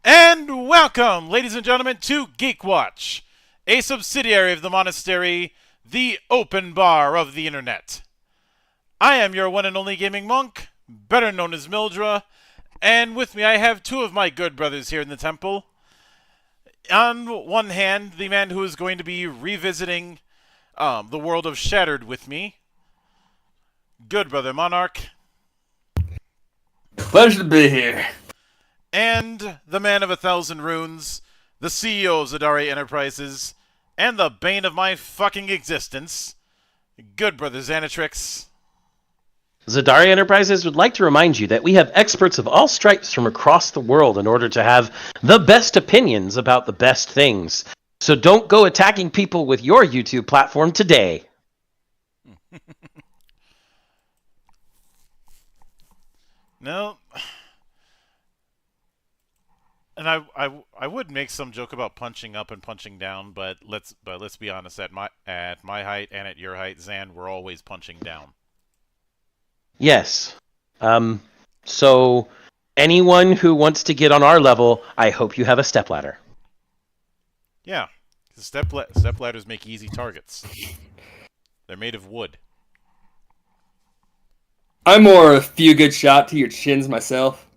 And welcome, ladies and gentlemen, to GeekWatch, a subsidiary of the monastery, the open bar of the internet. I am your one and only gaming monk, better known as Mildra, and with me I have two of my good brothers here in the temple. On one hand, the man who is going to be revisiting the world of Shattered with me, good brother Monarch. Pleasure to be here. And the man of 1,000 runes, the CEO of Zadari Enterprises, and the bane of my fucking existence, Good, Brother Xanatrix. Zadari Enterprises would like to remind you that we have experts of all stripes from across the world in order to have the best opinions about the best things. So don't go attacking people with your YouTube platform today. No, and I would make some joke about punching up and punching down, but let's be honest. At my height and at your height, Zan, we're always punching down. Yes. So anyone who wants to get on our level, I hope you have a stepladder. Yeah, 'cause step ladders make easy targets. They're made of wood. I'm more a few good shot to your chins myself.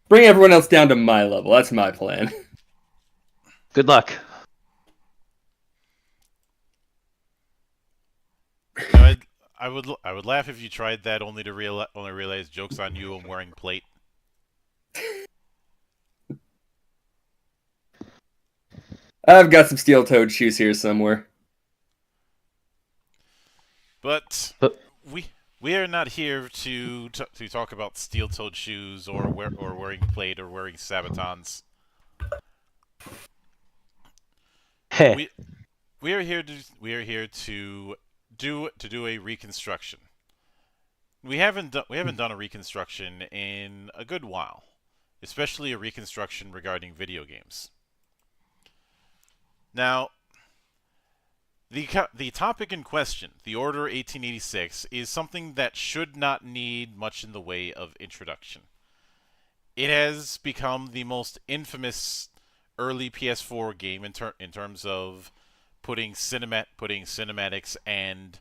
Bring everyone else down to my level. That's my plan. Good luck. Now, I would laugh if you tried that only to realize jokes on you. I'm wearing plate. I've got some steel-toed shoes here somewhere. But But we are not here to talk about steel-toed shoes or wearing plate or wearing sabatons. heh. We are here to do a reconstruction. We haven't done a reconstruction in a good while, especially a reconstruction regarding video games. Now, the topic in question, the Order 1886, is something that should not need much in the way of introduction. It has become the most infamous early PS4 game in terms of putting cinematics and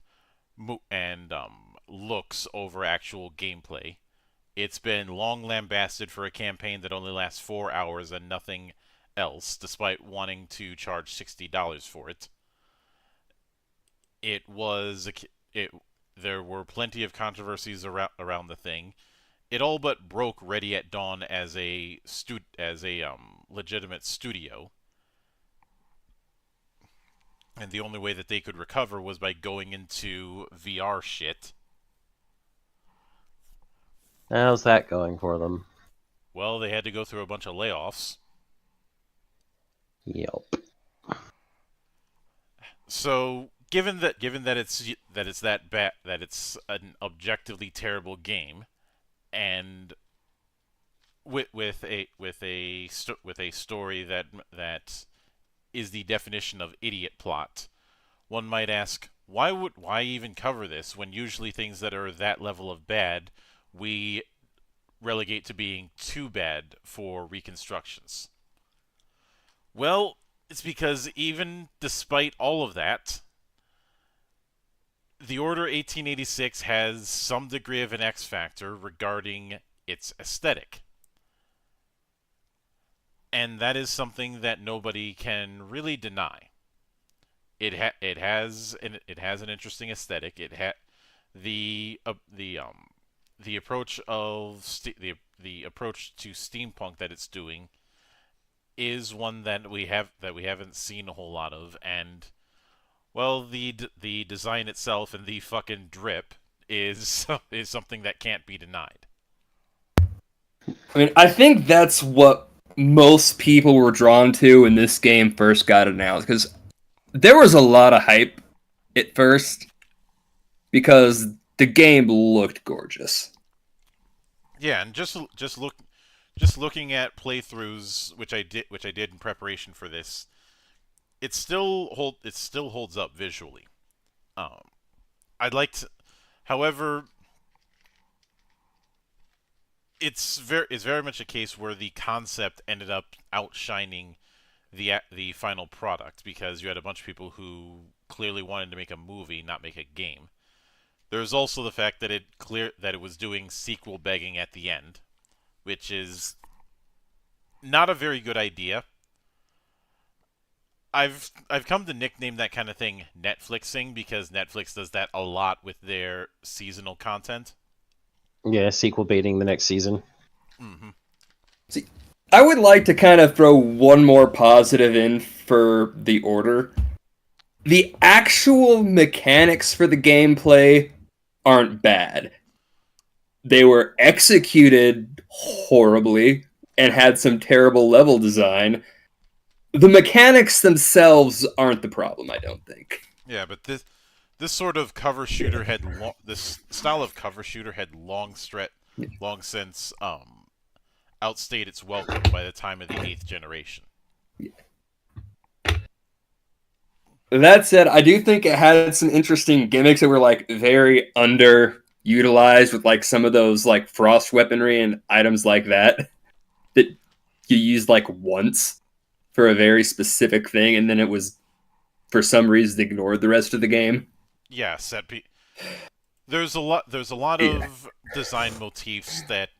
looks over actual gameplay. It's been long lambasted for a campaign that only lasts 4 hours and nothing else, despite wanting to charge $60 for it. It was it. There were plenty of controversies around the thing. It all but broke Ready at Dawn as a legitimate studio, and the only way that they could recover was by going into VR shit. How's that going for them? Well, they had to go through a bunch of layoffs. Yelp. So, given that it's that bad, that it's an objectively terrible game, and with a story that is the definition of idiot plot, one might ask, why even cover this when usually things that are that level of bad we relegate to being too bad for reconstructions? Well, it's because even despite all of that, the Order 1886 has some degree of an X factor regarding its aesthetic. And that is something that nobody can really deny. It has an interesting aesthetic. It the the approach of the approach to steampunk that it's doing is one that we haven't seen a whole lot of, and well, the design itself and the fucking drip is something that can't be denied. I mean, I think that's what most people were drawn to when this game first got announced, because there was a lot of hype at first because the game looked gorgeous. Yeah, and looking at playthroughs, which I did in preparation for this, it still holds up visually. Um, I'd like to, however, it's very much a case where the concept ended up outshining the final product, because you had a bunch of people who clearly wanted to make a movie, not make a game. There's also the fact that it was doing sequel begging at the end, which is not a very good idea. I've come to nickname that kind of thing Netflixing, because Netflix does that a lot with their seasonal content. Yeah, sequel baiting the next season. Mm-hmm. See, I would like to kind of throw one more positive in for the Order. the actual mechanics for the gameplay aren't bad. They were executed horribly and had some terrible level design. The mechanics themselves aren't the problem, I don't think. Yeah, but this sort of cover shooter had this style of cover shooter had long since outstayed its welcome by the time of the 8th generation. That said, I do think it had some interesting gimmicks that were like very underutilized, with like some of those like frost weaponry and items like that you used like once for a very specific thing, and then it was for some reason ignored the rest of the game. Yeah, there's a lot of design motifs that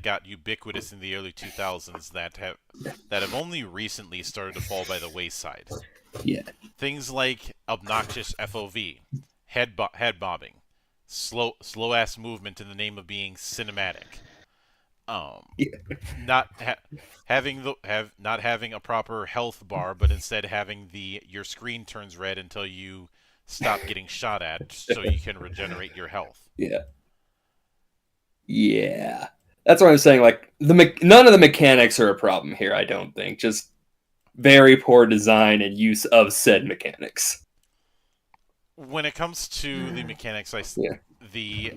got ubiquitous in the early 2000s that have only recently started to fall by the wayside. Yeah. Things like obnoxious FOV, head bobbing, slow ass movement in the name of being cinematic. Not not having a proper health bar, but instead having your screen turns red until you stop getting shot at, so you can regenerate your health. Yeah. That's what I'm saying. Like none of the mechanics are a problem here. I don't think. Just very poor design and use of said mechanics. When it comes to the mechanics, the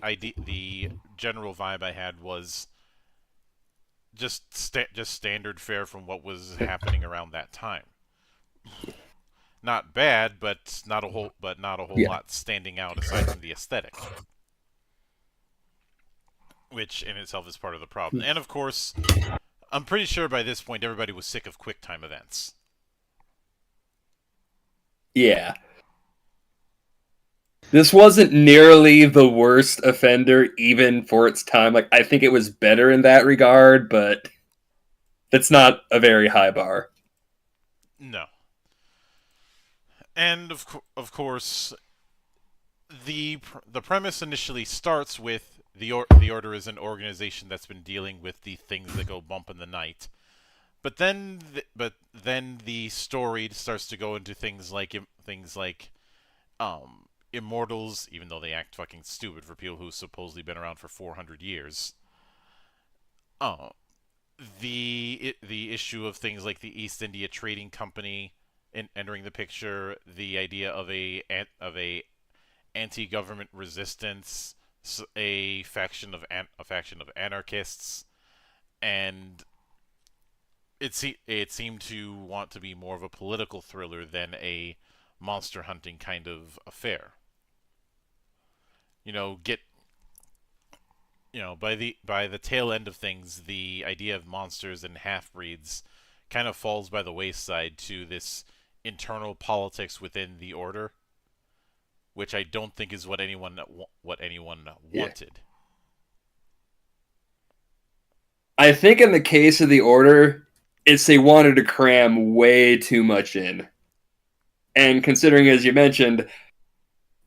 general vibe I had was just standard fare from what was happening around that time. Not bad, but not a whole lot standing out aside from the aesthetic, which in itself is part of the problem. And of course, I'm pretty sure by this point everybody was sick of QuickTime events. Yeah. This wasn't nearly the worst offender, even for its time. Like, I think it was better in that regard, but that's not a very high bar. No. And of course, the premise initially starts with the Order is an organization that's been dealing with the things that go bump in the night. But then the story starts to go into things like immortals, even though they act fucking stupid for people who've supposedly been around for 400 years. The issue of things like the East India Trading Company entering the picture, the idea of a anti-government resistance, a faction of anarchists, and it seemed to want to be more of a political thriller than a monster hunting kind of affair. By the tail end of things, the idea of monsters and half-breeds kind of falls by the wayside to this internal politics within the Order, which I don't think is what anyone wanted. I think in the case of the Order, it's they wanted to cram way too much in. And considering, as you mentioned,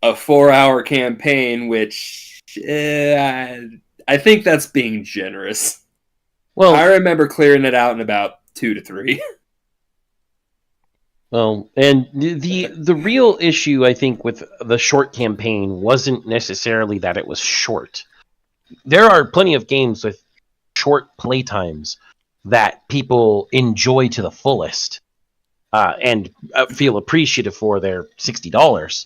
a 4-hour campaign, which I think that's being generous. Well, I remember clearing it out in about 2 to 3. Well, and the real issue, I think, with the short campaign wasn't necessarily that it was short. There are plenty of games with short playtimes that people enjoy to the fullest and feel appreciative for their $60.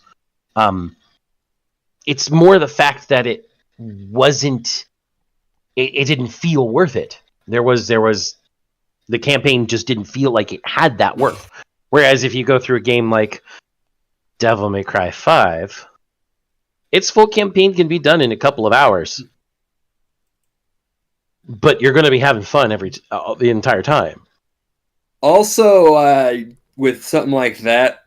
It's more the fact that it wasn't. It didn't feel worth it. There was the campaign just didn't feel like it had that worth. Whereas if you go through a game like Devil May Cry 5, its full campaign can be done in a couple of hours. But you're going to be having fun the entire time. Also, with something like that,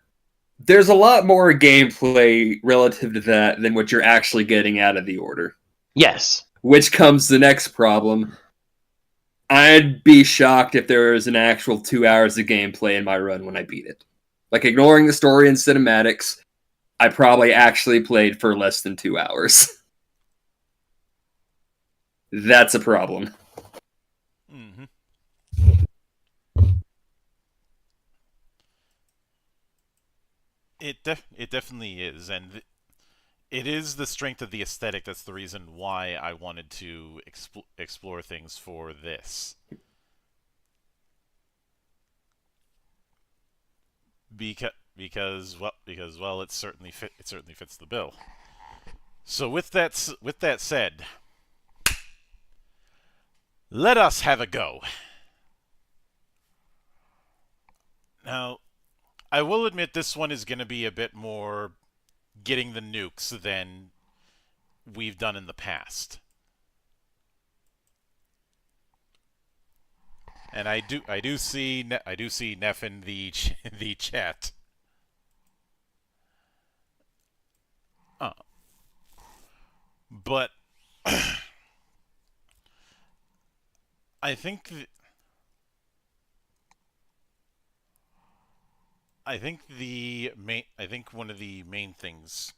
there's a lot more gameplay relative to that than what you're actually getting out of the Order. Yes. Which comes the next problem. I'd be shocked if there was an actual 2 hours of gameplay in my run when I beat it. Like, ignoring the story and cinematics, I probably actually played for less than 2 hours. That's a problem. It definitely is, and it is the strength of the aesthetic that's the reason why I wanted to explore things for this. Because well, it certainly fits the bill. So with that said, let us have a go. Now, I will admit this one is going to be a bit more getting the nukes than we've done in the past. And I do see Neff in the the chat. Uh, but I think I think one of the main things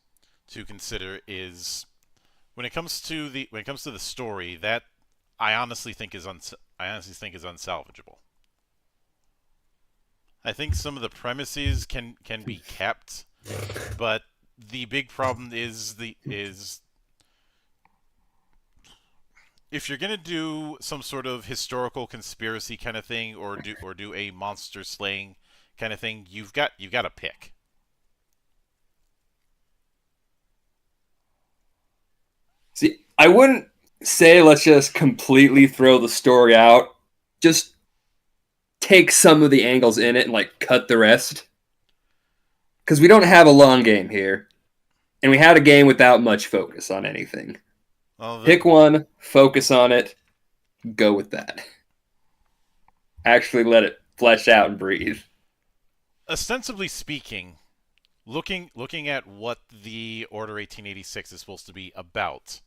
to consider is when it comes to the story that I honestly think is unsalvageable. I think some of the premises can be kept, but the big problem is if you're gonna do some sort of historical conspiracy kind of thing, or do a monster slaying kind of thing, you've got to pick. See, I wouldn't say let's just completely throw the story out. Just take some of the angles in it and like cut the rest. Because we don't have a long game here. And we had a game without much focus on anything. Well, Pick one, focus on it, go with that. Actually let it flesh out and breathe. ostensibly speaking, looking at what the Order 1886 is supposed to be about,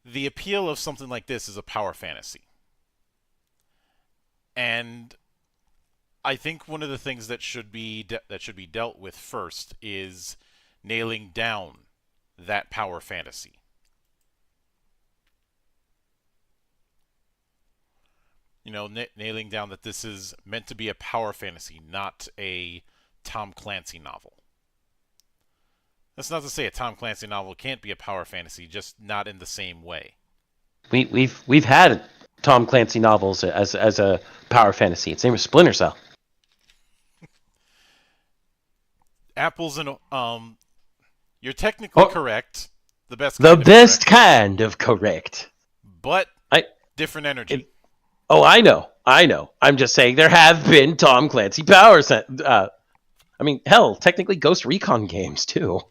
the appeal of something like this is a power fantasy. And I think one of the things that should be dealt with first is nailing down that power fantasy. You know, nailing down that this is meant to be a power fantasy, not a Tom Clancy novel. That's not to say a Tom Clancy novel can't be a power fantasy, just not in the same way. We've had Tom Clancy novels as a power fantasy. Its name was Splinter Cell. Apples and you're technically correct. The best kind of correct. But different energy. I know. I'm just saying there have been Tom Clancy power. I mean, hell, technically Ghost Recon games too.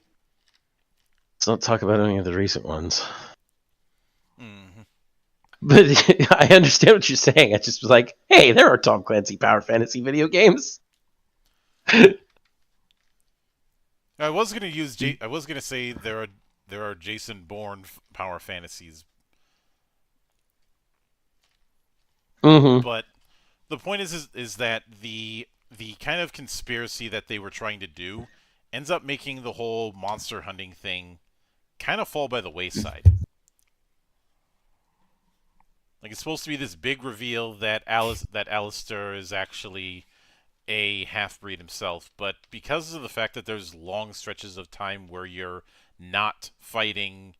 Let's not talk about any of the recent ones. Mm-hmm. But I understand what you're saying. I just was like, hey, there are Tom Clancy power fantasy video games. I was gonna say there are Jason Bourne power fantasies. Mm-hmm. But the point is that the kind of conspiracy that they were trying to do ends up making the whole monster hunting thing kind of fall by the wayside. Like, it's supposed to be this big reveal that Alistair is actually a half-breed himself, but because of the fact that there's long stretches of time where you're not fighting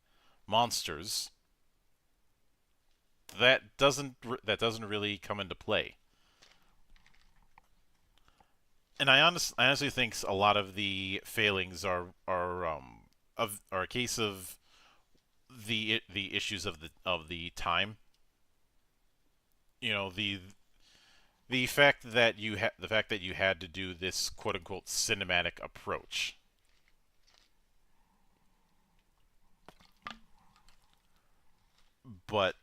monsters, that doesn't really come into play. And I honestly think a lot of the failings are a case of the issues of the time. You know, the fact that you had to do this quote unquote cinematic approach. But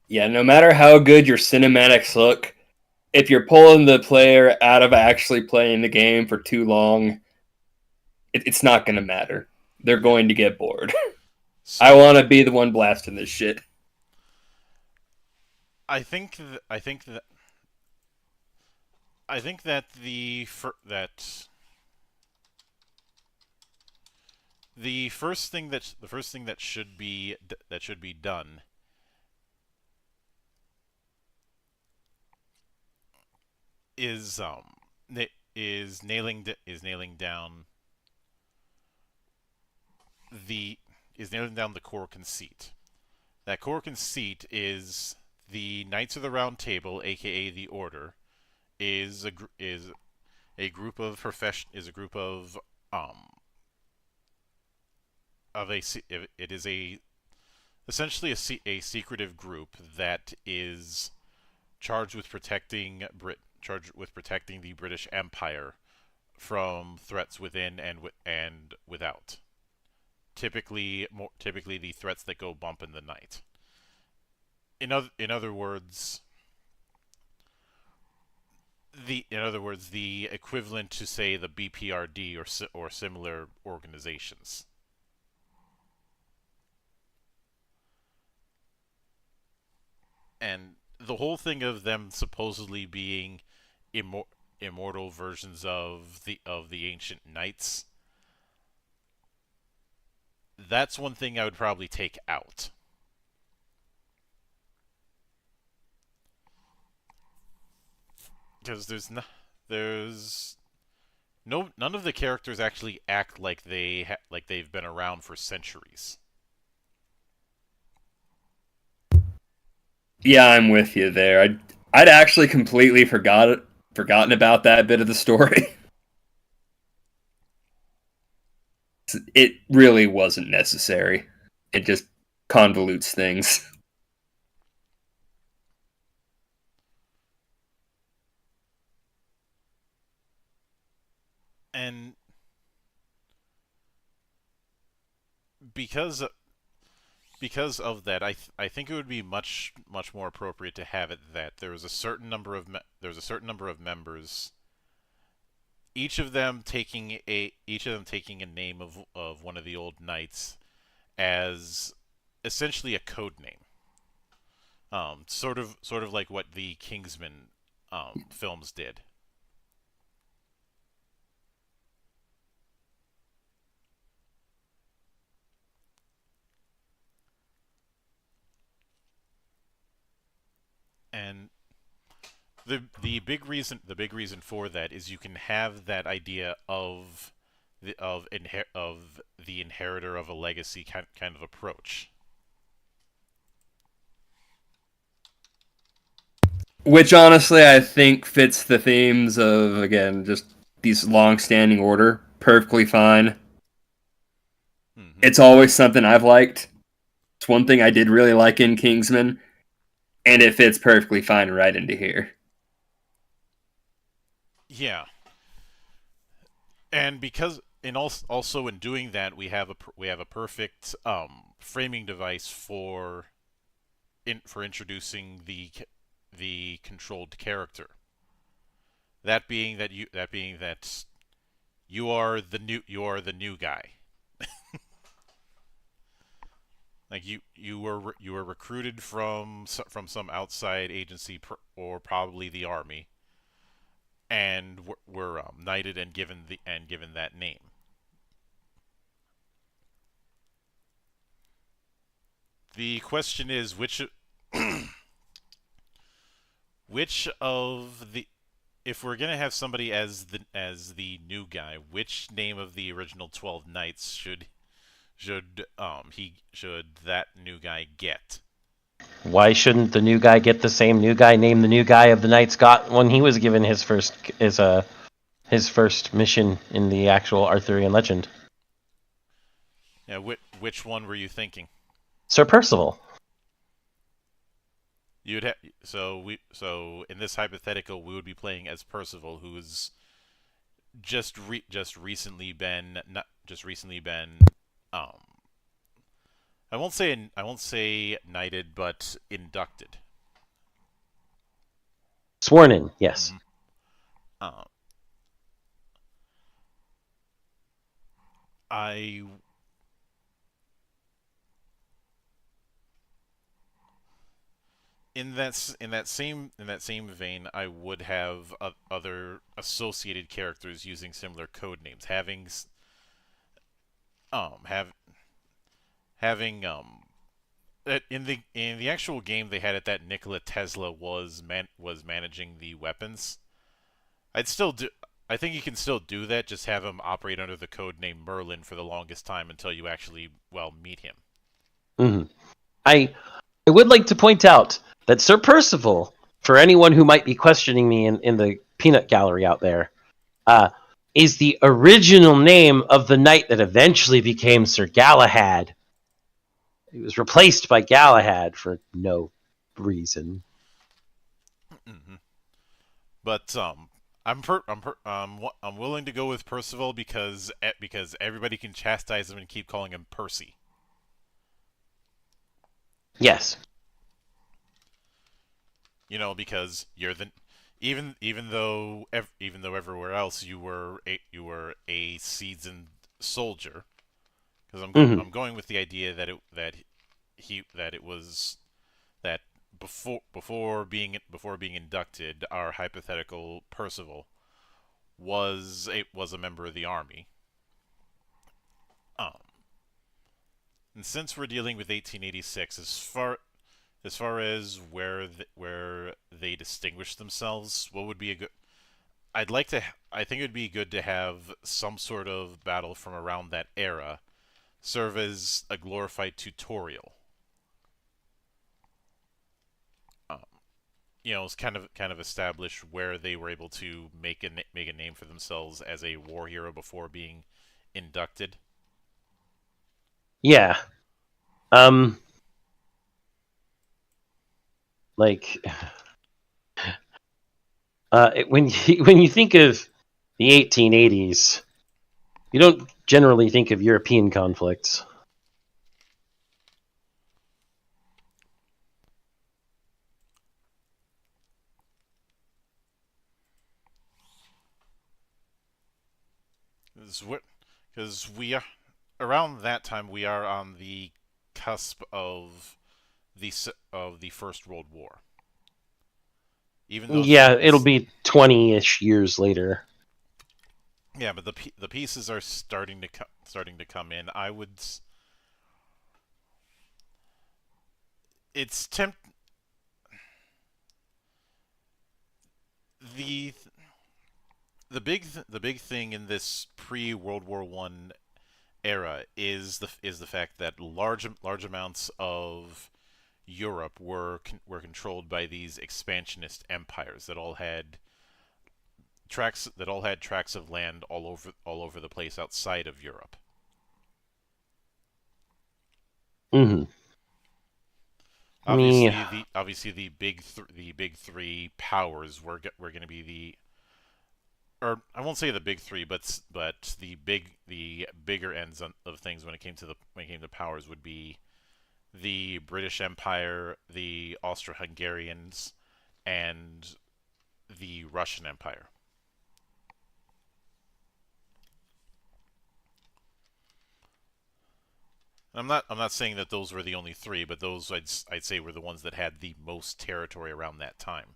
yeah, no matter how good your cinematics look, if you're pulling the player out of actually playing the game for too long, it's not going to matter. They're going to get bored. So, I want to be the one blasting this shit. I think that the first thing that should be done is is nailing down the is nailing down the core conceit. That core conceit is the Knights of the Round Table, aka the Order, is a group of um it is a essentially a secretive group that is charged with protecting the British Empire from threats within and without. Typically the threats that go bump in the night. In other words, the equivalent to say the BPRD or similar organizations. And the whole thing of them supposedly being immortal versions of the ancient knights, that's one thing I would probably take out. Because there's no none of the characters actually act like they've been around for centuries. Yeah, I'm with you there. I'd actually completely forgotten about that bit of the story. It really wasn't necessary. It just convolutes things. And because of that, I think it would be much more appropriate to have it that there was a certain number of members, each of them taking a name of one of the old knights as essentially a code name. Sort of like what the Kingsman films did. And the big reason for that is you can have that idea of the inheritor of a legacy kind of approach. Which honestly I think fits the themes of, again, just these long-standing order perfectly fine. Mm-hmm. It's always something I've liked. It's one thing I did really like in Kingsman, and it fits perfectly fine right into here. Yeah, and also in doing that, we have a perfect framing device for introducing the controlled character. That being that you are the new guy. Like you were recruited from some outside agency or probably the army, and were knighted and given that name. The question is which of the if we're gonna have somebody as the new guy, which name of the original 12 knights should that new guy get? Why shouldn't the new guy get the same new guy name the new guy of the Knights got when he was given his first mission in the actual Arthurian legend? Yeah, which one were you thinking? Sir Percival. You'd ha- so in this hypothetical we would be playing as Percival, who's just recently been not just recently been um I won't say knighted, but inducted. Sworn in, yes. Mm-hmm. Uh, I in that same vein, I would have other associated characters using similar code names, have having in the actual game they had it that Nikola Tesla was managing the weapons. I'd still do. I think you can still do that. Just have him operate under the code name Merlin for the longest time until you actually, well, meet him. Hmm. I would like to point out that Sir Percival, for anyone who might be questioning me in the peanut gallery out there, is the original name of the knight that eventually became Sir Galahad. He was replaced by Galahad for no reason. Mm-hmm. But I'm willing to go with Percival because everybody can chastise him and keep calling him Percy. Yes. You know, because you're the even though everywhere else you were a seasoned soldier. Because I'm going with the idea that it was that before being inducted, our hypothetical Percival was a member of the army. Um, and since we're dealing with 1886, as far as where they distinguish themselves, what would be a good? I think it would be good to have some sort of battle from around that era serve as a glorified tutorial. Um, it's kind of establish where they were able to make a name for themselves as a war hero before being inducted. Yeah. Like, when you think of the 1880s, you don't generally think of European conflicts. Because we are around that time we are on the cusp of the First World War. Even though Yeah, it'll be 20-ish years later. yeah, but the pieces are starting to come in. I would. It's the the big thing in this pre World War One era is the fact that large amounts of Europe were controlled by these expansionist empires that all had tracts of land all over the place outside of Europe. Mm-hmm. Obviously the big three powers were going to be or I won't say the big three, but the bigger ends of things when it came to powers would be the British Empire, the Austro-Hungarians, and the Russian Empire. I'm not saying that those were the only three, but those I'd say were the ones that had the most territory around that time.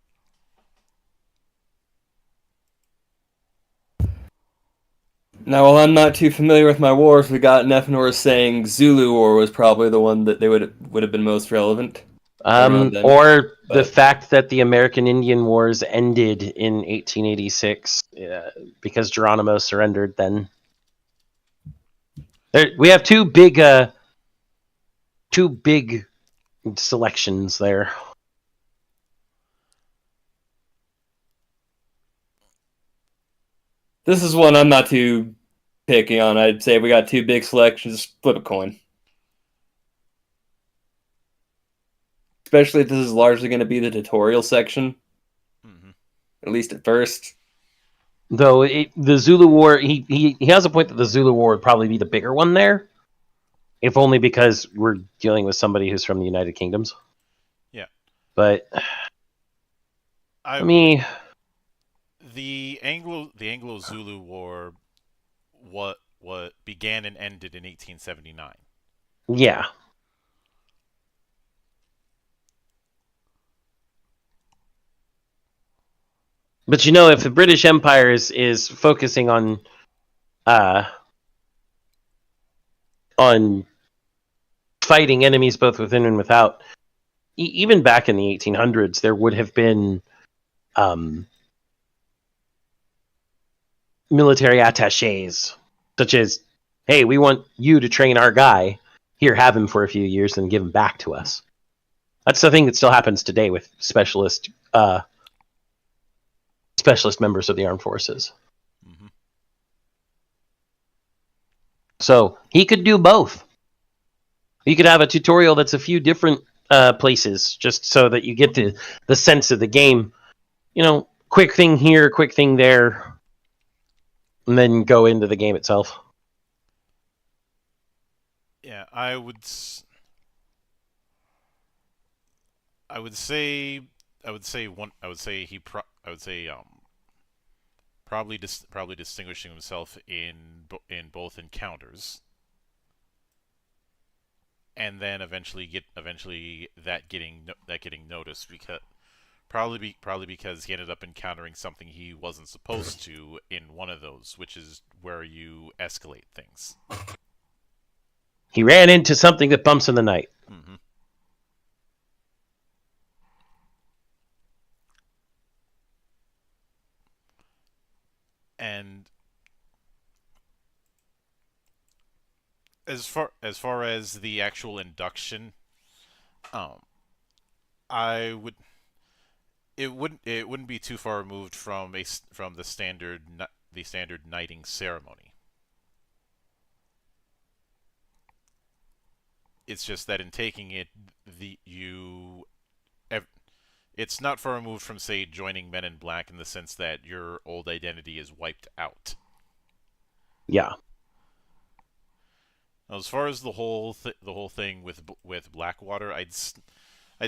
Now, while I'm not too familiar with my wars, we got Nephenor saying Zulu War was probably the one that they would have been most relevant around them. Or the fact that the American Indian Wars ended in 1886 because Geronimo surrendered then. We have two big selections there. This is one I'm not too picky on. I'd say we got two big selections. Flip a coin. Especially if this is largely going to be the tutorial section. Mm-hmm. At least at first. Though the Zulu War, he has a point that the Zulu War would probably be the bigger one there, if only because we're dealing with somebody who's from the United Kingdoms. Yeah, but the Anglo-Zulu War what began and ended in 1879. Yeah. But if the British Empire is focusing on fighting enemies both within and without, even back in the 1800s, there would have been military attaches, such as, hey, we want you to train our guy. Here, have him for a few years, and give him back to us. That's the thing that still happens today with specialist members of the armed forces. Mm-hmm. So he could do both. You could have a tutorial that's a few different places, just so that you get the sense of the game. You know, quick thing here, quick thing there, and then go into the game itself. Yeah, I would say probably distinguishing himself in both encounters, and then eventually that getting noticed, because probably because he ended up encountering something he wasn't supposed to in one of those, which is where you escalate things. He ran into something that bumps in the night. Mm-hmm. And as far as the actual induction, um, I would it wouldn't be too far removed from the standard knighting ceremony. It's just that in taking it, the you it's not far removed from, say, joining Men in Black, in the sense that your old identity is wiped out. Yeah. Now, as far as the whole thing with Blackwater, I'd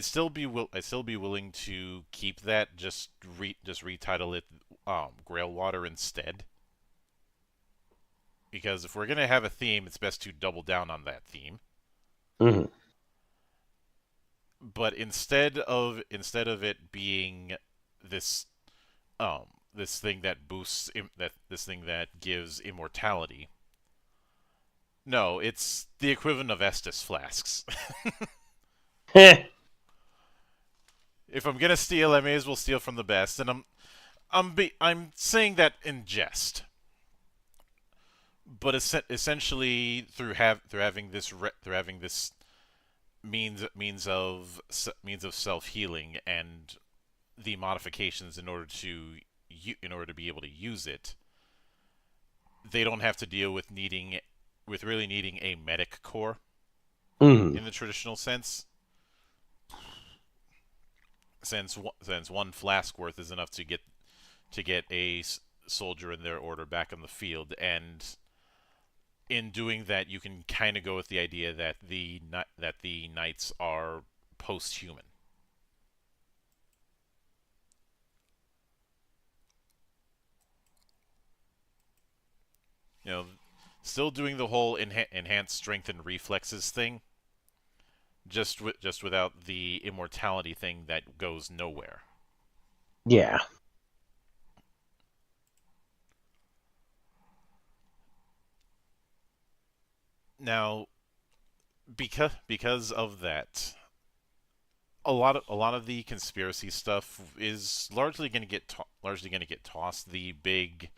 still be willing to keep that. Just retitle it Grailwater instead. Because if we're gonna have a theme, it's best to double down on that theme. Mm-hmm. But instead of it being this this thing that this thing that gives immortality, no, it's the equivalent of Estus flasks. If I'm gonna steal, I may as well steal from the best, and I'm saying that in jest. But essentially, through having this means of self healing and the modifications in order to be able to use it, they don't have to deal with really needing a medic core Mm-hmm. in the traditional sense. Since one flask worth is enough to get a soldier in their order back on the field, and in doing that, you can kind of go with the idea that the knights are post-human. You know, still doing the whole enhanced strength and reflexes thing, just without the immortality thing that goes nowhere. Yeah. Now, because of that, a lot of the conspiracy stuff is largely going to get tossed. The big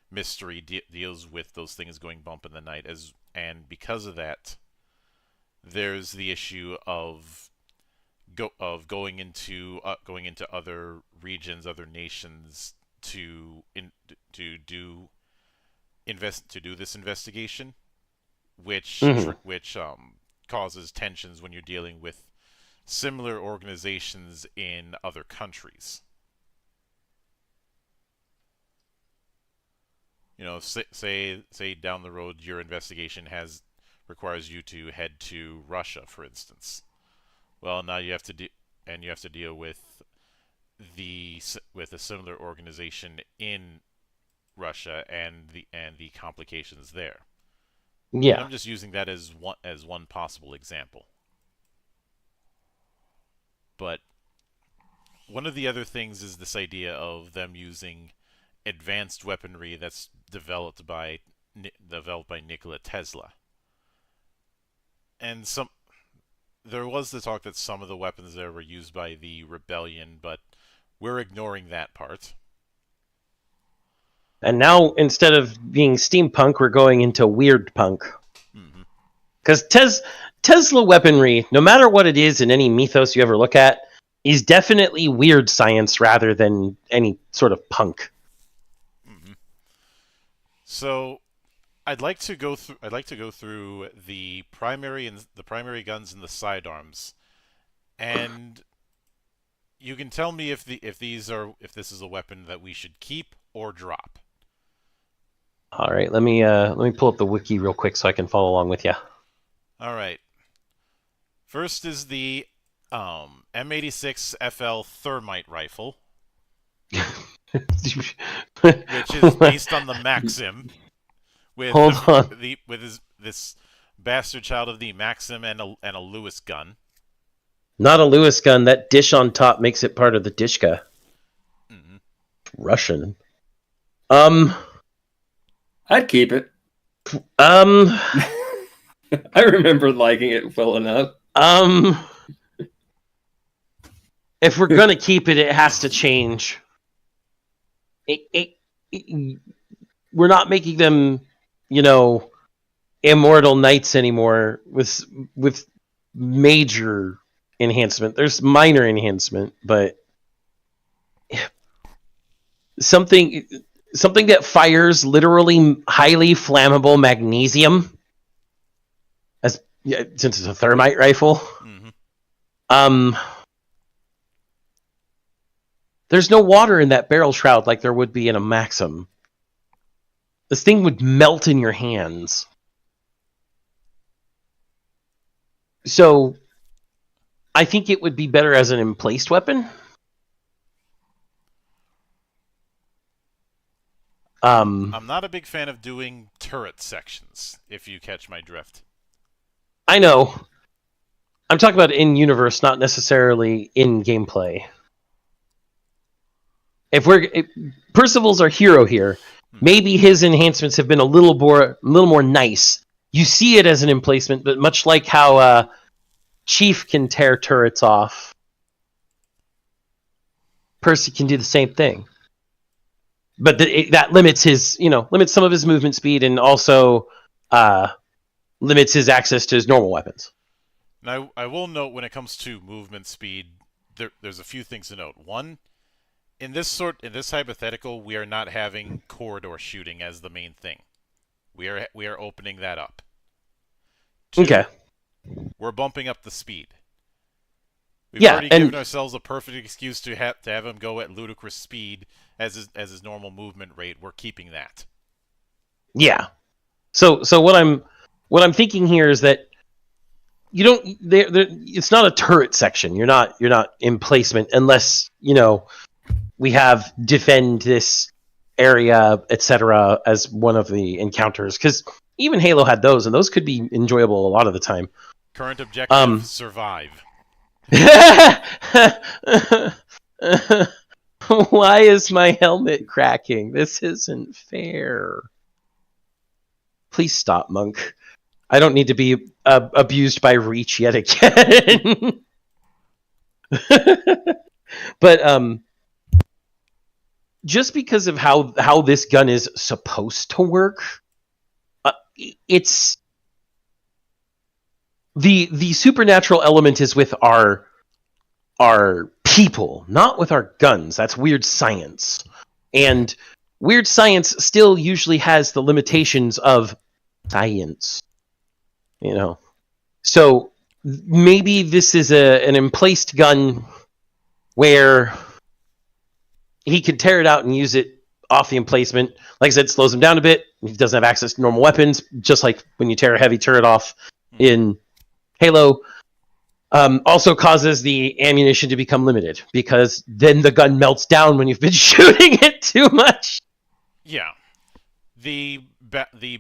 mystery deals with those things going bump in the night, and because of that, there's the issue of going into other regions, other nations to do this investigation, which Mm-hmm. causes tensions when you're dealing with similar organizations in other countries. You know, say down the road your investigation requires you to head to Russia, for instance. Well, now you have to deal with a similar organization in Russia and the complications there. And Yeah. I'm just using that as one possible example. But one of the other things is this idea of them using advanced weaponry that's developed by Nikola Tesla. And there was the talk that some of the weapons there were used by the rebellion, but we're ignoring that part. And now, instead of being steampunk, we're going into weird punk. Because Tesla weaponry, no matter what it is in any mythos you ever look at, is definitely weird science rather than any sort of punk. So, I'd like to go through the primary guns and the sidearms, and you can tell me if this is a weapon that we should keep or drop. All right, let me pull up the wiki real quick so I can follow along with you. All right. First is the M86 FL thermite rifle, which is based on the Maxim, with this bastard child of the Maxim and a Lewis gun. Not a Lewis gun. That dish on top makes it part of the Dishka. Russian. I'd keep it. I remember liking it well enough. If we're gonna keep it, it has to change. We're not making them, immortal knights anymore with major enhancement. There's minor enhancement, but something that fires literally highly flammable magnesium, since it's a thermite rifle. There's no water in that barrel shroud like there would be in a Maxim. This thing would melt in your hands. So, I think it would be better as an emplaced weapon. I'm not a big fan of doing turret sections, if you catch my drift. I know. I'm talking about in-universe, not necessarily in gameplay. Percival's our hero here. Maybe his enhancements have been a little more nice. You see it as an emplacement, but much like how Chief can tear turrets off, Percy can do the same thing. But that limits limits some of his movement speed, and also limits his access to his normal weapons. Now, I will note when it comes to movement speed, there's a few things to note. One, in this hypothetical, we are not having corridor shooting as the main thing. We are opening that up. Two, okay. We're bumping up the speed. We've Yeah, already given ourselves a perfect excuse to have him go at ludicrous speed as his normal movement rate. We're keeping that. Yeah. So what I'm thinking here is that you don't. It's not a turret section. You're not in placement unless we have defend this area, etc. as one of the encounters, because even Halo had those, and those could be enjoyable a lot of the time. Current objective: survive. Why is my helmet cracking? This isn't fair. Please stop, Monk. I don't need to be abused by Reach yet again. But just because of how this gun is supposed to work, it's the supernatural element is with our people, not with our guns. That's weird science. And weird science still usually has the limitations of science. So maybe this is an emplaced gun where he can tear it out and use it off the emplacement. Like I said, it slows him down a bit. He doesn't have access to normal weapons, just like when you tear a heavy turret off in Halo. Also causes the ammunition to become limited, because then the gun melts down when you've been shooting it too much. Yeah. The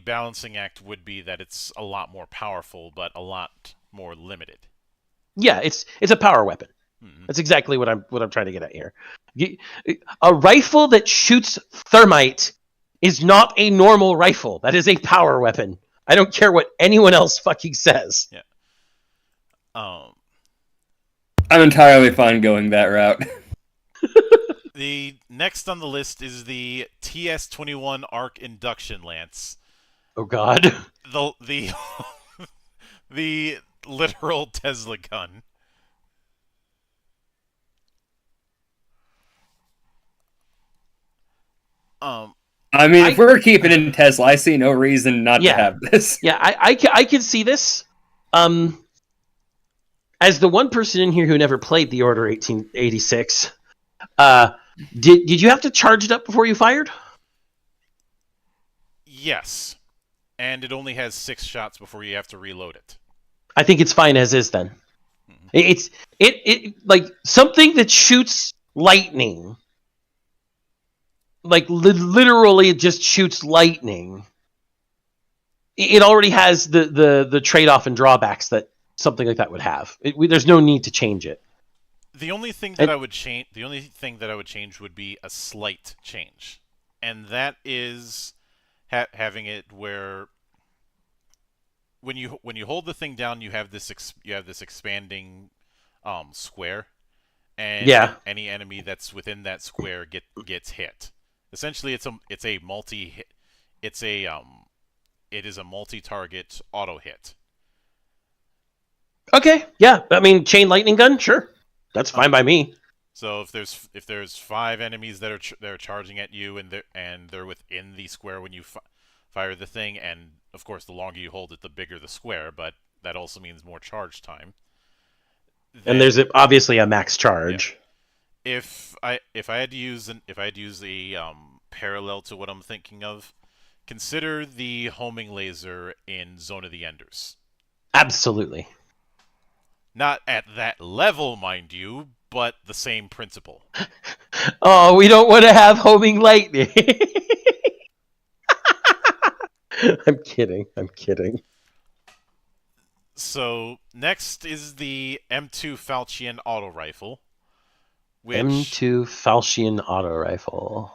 balancing act would be that it's a lot more powerful, but a lot more limited. Yeah, it's a power weapon. That's exactly what I'm trying to get at here. A rifle that shoots thermite is not a normal rifle. That is a power weapon. I don't care what anyone else fucking says. Yeah. I'm entirely fine going that route. The next on the list is the TS-21 Arc Induction Lance. Oh God. The the literal Tesla gun. I mean, if we're keeping it in Tesla, I see no reason not to have this. Yeah, I can see this. As the one person in here who never played the Order 1886, did you have to charge it up before you fired? Yes, and it only has 6 shots before you have to reload it. I think it's fine as is then. It's like something that shoots lightning. Like literally it just shoots lightning. It already has the trade-off and drawbacks that something like that would have. There's no need to change it. The only thing that I would change would be a slight change, and that is having it where when you hold the thing down, you have this expanding square, and any enemy that's within that square gets hit. Essentially, it is a multi-target auto hit. Okay, yeah. I mean, chain lightning gun, sure, that's fine by me. So if there's 5 enemies that are charging at you and they're within the square when you fire the thing, and of course the longer you hold it, the bigger the square, but that also means more charge time. And there's obviously a max charge. Yeah. If I had to use a parallel to what I'm thinking of, consider the homing laser in Zone of the Enders. Absolutely. Not at that level, mind you, but the same principle. Oh, we don't want to have homing lightning. I'm kidding. So, next is the M2 Falchion auto rifle. M2 Falchion auto rifle.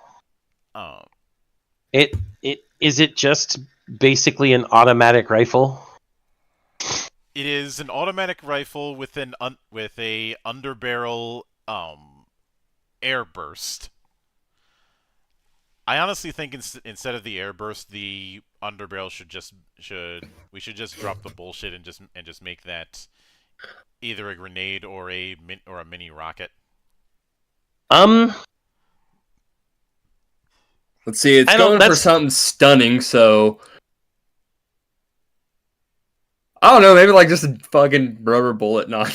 Is it just basically an automatic rifle? It is an automatic rifle with a underbarrel air burst. I honestly think instead of the air burst, the underbarrel we should just drop the bullshit and just make that either a grenade or a mini rocket. Let's see, it's going for something stunning, so I don't know, maybe like just a fucking rubber bullet, not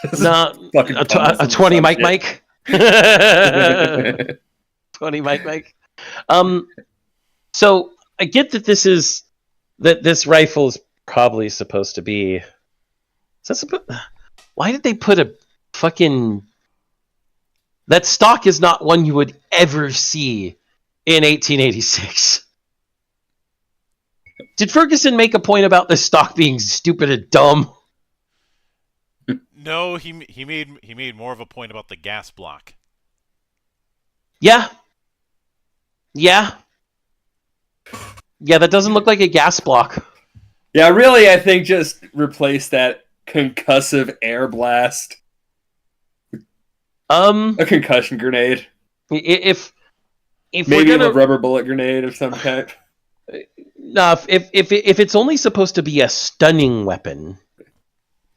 a 20 Mike. 20 Mike. So I get that this rifle is probably supposed to be. Why did they put a fucking? That stock is not one you would ever see in 1886. Did Ferguson make a point about this stock being stupid and dumb? No, he made more of a point about the gas block. Yeah, that doesn't look like a gas block. Yeah, really, I think just replace that concussive air blast. A concussion grenade. If maybe a rubber bullet grenade of some type. No, if it's only supposed to be a stunning weapon,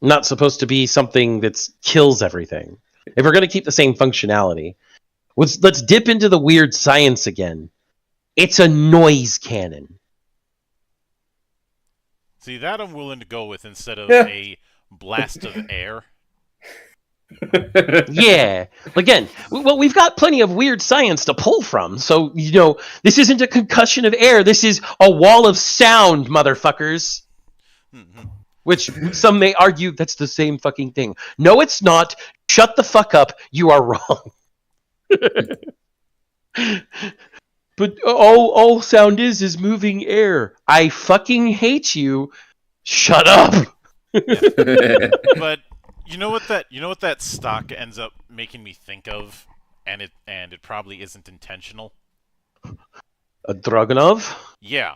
not supposed to be something that kills everything. If we're going to keep the same functionality, let's dip into the weird science again. It's a noise cannon. See, that I'm willing to go with instead of a blast of air. Yeah. Again, well, we've got plenty of weird science to pull from. So, this isn't a concussion of air. This is a wall of sound, motherfuckers. Mm-hmm. Which some may argue that's the same fucking thing. No, it's not. Shut the fuck up. You are wrong. But all sound is moving air. I fucking hate you. Shut up. But you know what that stock ends up making me think of, and it probably isn't intentional. A Dragunov? Yeah.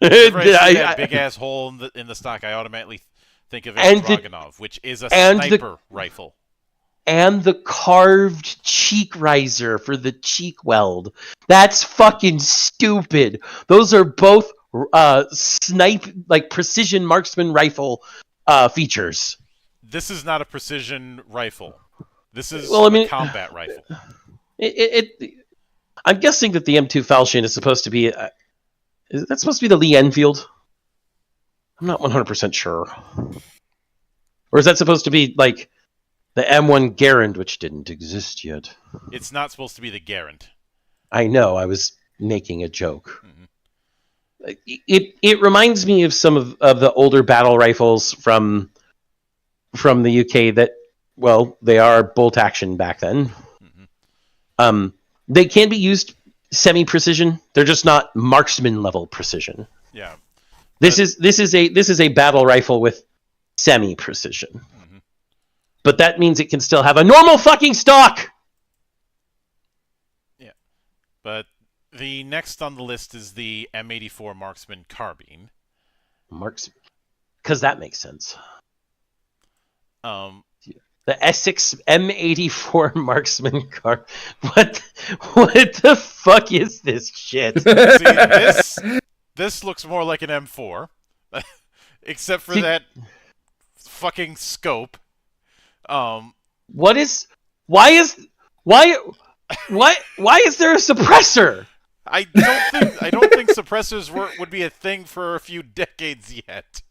Whenever I see that big ass hole in the stock, I automatically think of a Dragunov, which is a sniper rifle. and the carved cheek riser for the cheek weld. That's fucking stupid. Those are both precision marksman rifle features. This is not a precision rifle. This is Well, I mean, a combat rifle. I'm guessing that the M2 Falchion is supposed to be... is that supposed to be the Lee Enfield? I'm not 100% sure. Or is that supposed to be, like, the M1 Garand, which didn't exist yet? It's not supposed to be the Garand. I know, I was making a joke. Mm-hmm. It reminds me of some of the older battle rifles from the UK that, well, they are bolt action back then. Mm-hmm. They can be used semi-precision. They're just not marksman level precision. Yeah. This is a battle rifle with semi-precision. Mm-hmm. But that means it can still have a normal fucking stock. Yeah. But the next on the list is the M84 Marksman Carbine. Because that makes sense. The Essex M84 Marksman Carbine. What the fuck is this shit? See, this looks more like an M4, except for that fucking scope. Why is there a suppressor? I don't think suppressors would be a thing for a few decades yet.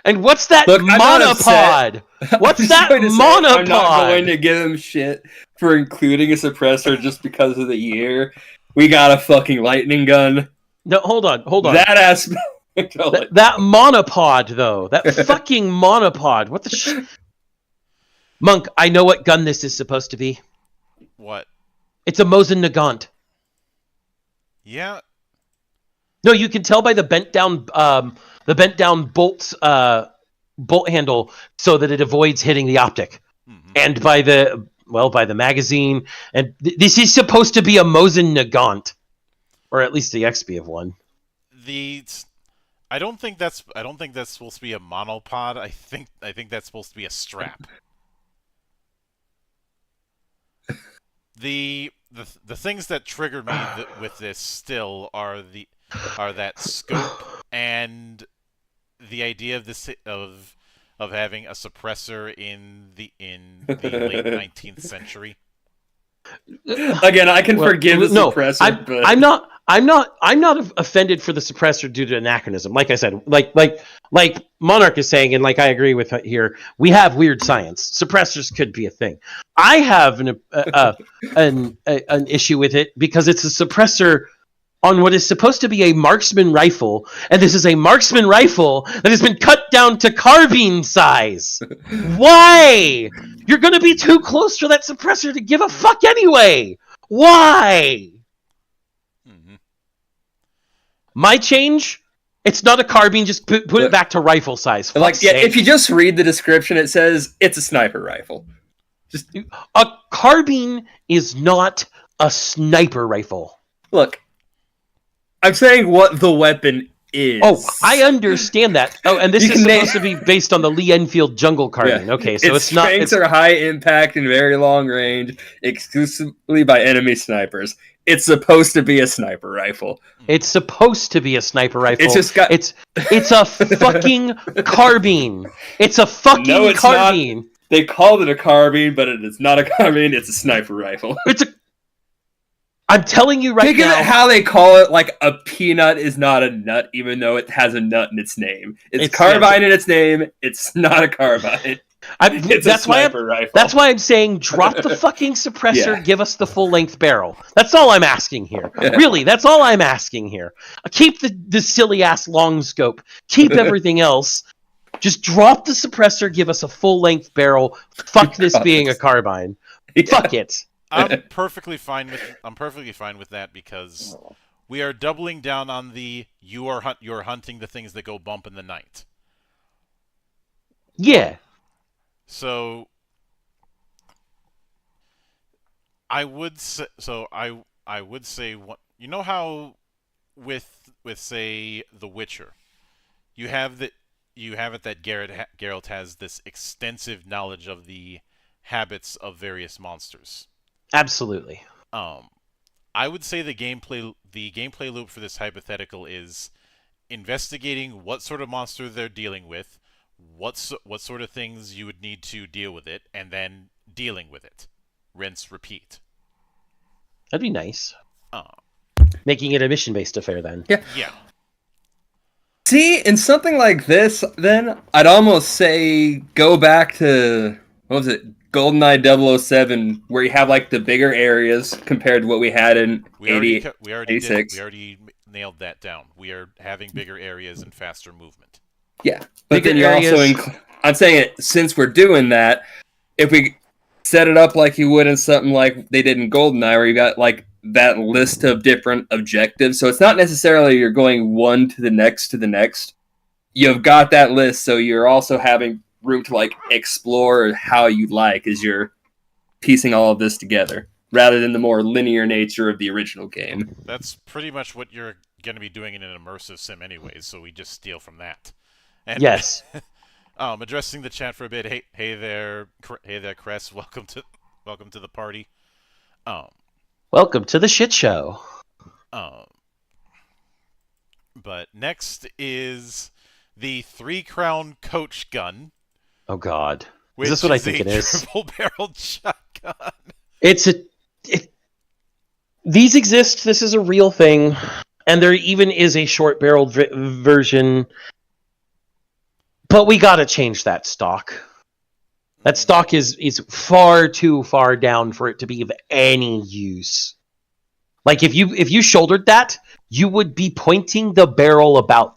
And what's that monopod? What's that monopod? I'm not going to give him shit for including a suppressor just because of the year. We got a fucking lightning gun. No, hold on. That aspect. That monopod, though. That fucking monopod. What the shit? Monk, I know what gun this is supposed to be. What? It's a Mosin Nagant. Yeah. No, you can tell by the bent down bolt handle so that it avoids hitting the optic. Mm-hmm. And by the magazine. And this is supposed to be a Mosin Nagant. Or at least the XP of one. I don't think that's supposed to be a monopod. I think that's supposed to be a strap. The things that triggered me with this still are that scope and the idea of this of having a suppressor in the late 19th century. Again, I can forgive the suppressor. But... I'm not offended for the suppressor due to anachronism. Like I said, like Monarch is saying, and like I agree with here, we have weird science. Suppressors could be a thing. I have an issue with it because it's a suppressor on what is supposed to be a marksman rifle, and this is a marksman rifle that has been cut down to carbine size. Why? You're going to be too close to that suppressor to give a fuck anyway. Why? Mm-hmm. My change? It's not a carbine. Just put it back to rifle size. If you just read the description, it says it's a sniper rifle. A carbine is not a sniper rifle. Look, I'm saying what the weapon is. Oh, I understand that. Oh, and this is supposed to be based on the Lee Enfield jungle carbine. Yeah. Okay, so it's not. Strengths are high impact and very long range, exclusively by enemy snipers. It's supposed to be a sniper rifle. It's supposed to be a sniper rifle. It's just got. It's a fucking carbine. It's a fucking carbine. Not. They called it a carbine, but it is not a carbine. It's a sniper rifle. I'm telling you right now. Think of it how they call it, like a peanut is not a nut, even though it has a nut in its name. It's carbine in its name. It's not a carbine. It's a sniper rifle. That's why I'm saying drop the fucking suppressor, give us the full-length barrel. That's all I'm asking here. Really, that's all I'm asking here. Keep the silly-ass long scope. Keep everything else. Just drop the suppressor, give us a full-length barrel. Fuck this being a carbine. Yeah. Fuck it. I'm perfectly fine with that because we are doubling down on the you're hunting the things that go bump in the night. Yeah. So I would say what you know how with say The Witcher, you have it that Geralt has this extensive knowledge of the habits of various monsters. Absolutely. I would say the gameplay loop for this hypothetical is investigating what sort of monster they're dealing with, what sort of things you would need to deal with it, and then dealing with it. Rinse, repeat. That'd be nice. Uh, Making it a mission-based affair then. yeah. See, in something like this, then I'd almost say go back to what was it, GoldenEye 007, where you have like the bigger areas compared to what we had in We already 86. we already nailed that down. We are having bigger areas and faster movement. Yeah, but Bigger then you areas. also I'm saying it, since we're doing that, if we set it up like you would in something like they did in GoldenEye, where you got like that list of different objectives. So it's not necessarily you're going one to the next. You've got that list, so you're also having room to like explore how you like as you're piecing all of this together, rather than the more linear nature of the original game. That's pretty much what you're going to be doing in an immersive sim anyways, so we just steal from that. And, Yes. addressing the chat for a bit. Hey there, Cress. Welcome to the party. Welcome to the shit show. But next is the 3-crown coach gun. Oh God. Which Is this what I think it is? Triple-barreled shotgun. These exist. This is a real thing, and there even is a short-barreled version. But we gotta change that stock. That stock is far too far down for it to be of any use. Like if you shouldered that, you would be pointing the barrel about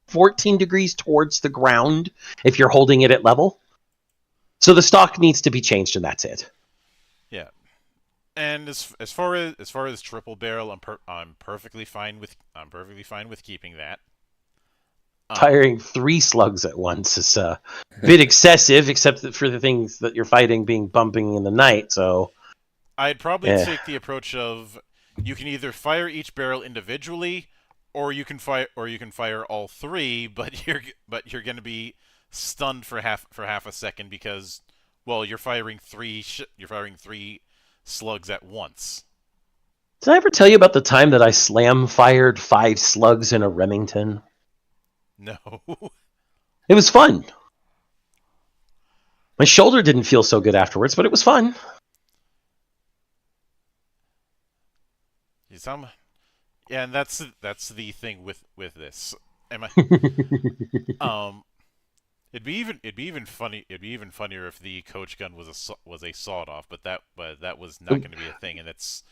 14 degrees towards the ground if you're holding it at level. So the stock needs to be changed, and that's it. Yeah. And as far as triple barrel, I'm perfectly fine with keeping that. Firing 3 slugs at once is a bit excessive, except for the things that you're fighting being bumping in the night. So I'd probably take the approach of you can either fire each barrel individually, or you can fire all 3, but you're going to be stunned for half a second because, well, you're firing 3 slugs at once. Did I ever tell you about the time that I slam fired 5 slugs in a Remington? No. It was fun. My shoulder didn't feel so good afterwards, but it was fun. Yeah, and that's the thing with this. It'd be even funnier if the coach gun was a sawed off, but that was not going to be a thing, and it's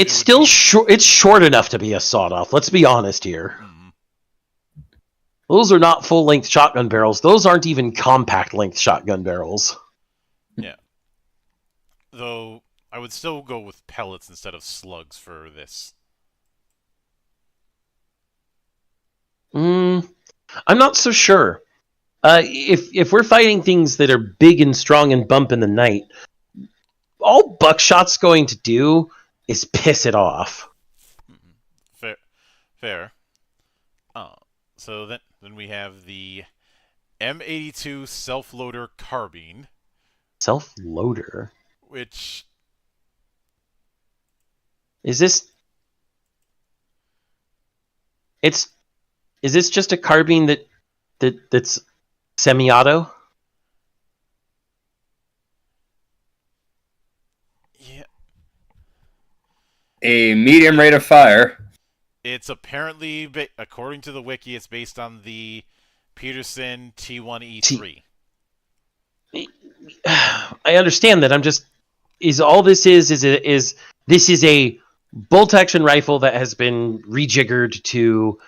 still short. It's short enough to be a sawed off. Let's be honest here. Mm-hmm. Those are not full length shotgun barrels. Those aren't even compact length shotgun barrels. Yeah. Though I would still go with pellets instead of slugs for this. I'm not so sure. If we're fighting things that are big and strong and bump in the night, all buckshot's going to do is piss it off. Fair. So then we have the M82 self-loader carbine. Self-loader? Which... Is this just a carbine that's semi-auto? Yeah. A medium rate of fire. It's apparently, according to the wiki, it's based on the Peterson T1E3. I understand that. All this is this is a bolt-action rifle that has been rejiggered to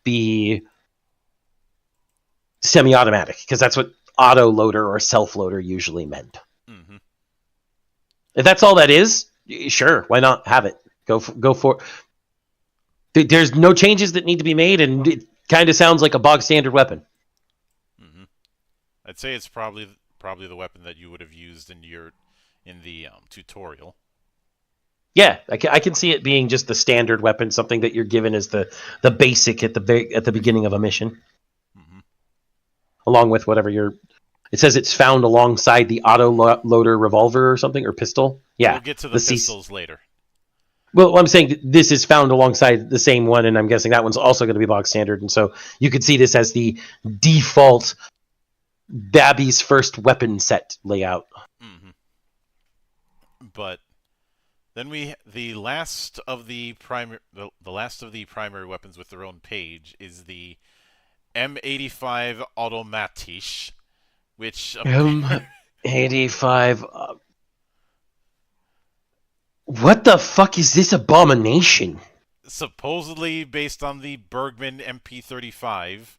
be semi-automatic, because that's what auto-loader or self-loader usually meant. Mm-hmm. If that's all that is, sure, why not have it? Go for There's no changes that need to be made, and it kind of sounds like a bog standard weapon. Mm-hmm. I'd say it's probably the weapon that you would have used in the tutorial. Yeah, I can see it being just the standard weapon, something that you're given as the basic at the beginning of a mission, Mm-hmm. along with whatever your It says it's found alongside the auto-loader revolver or something, or pistol. Yeah. We'll get to the pistols later. Well, I'm saying this is found alongside the same one, and I'm guessing that one's also going to be bog standard. And so you could see this as the default Babby's first weapon set layout. Mm-hmm. But then the last of the primary weapons with their own page is the M85 Automatisch, which M85. What the fuck is this abomination? Supposedly based on the Bergman MP35.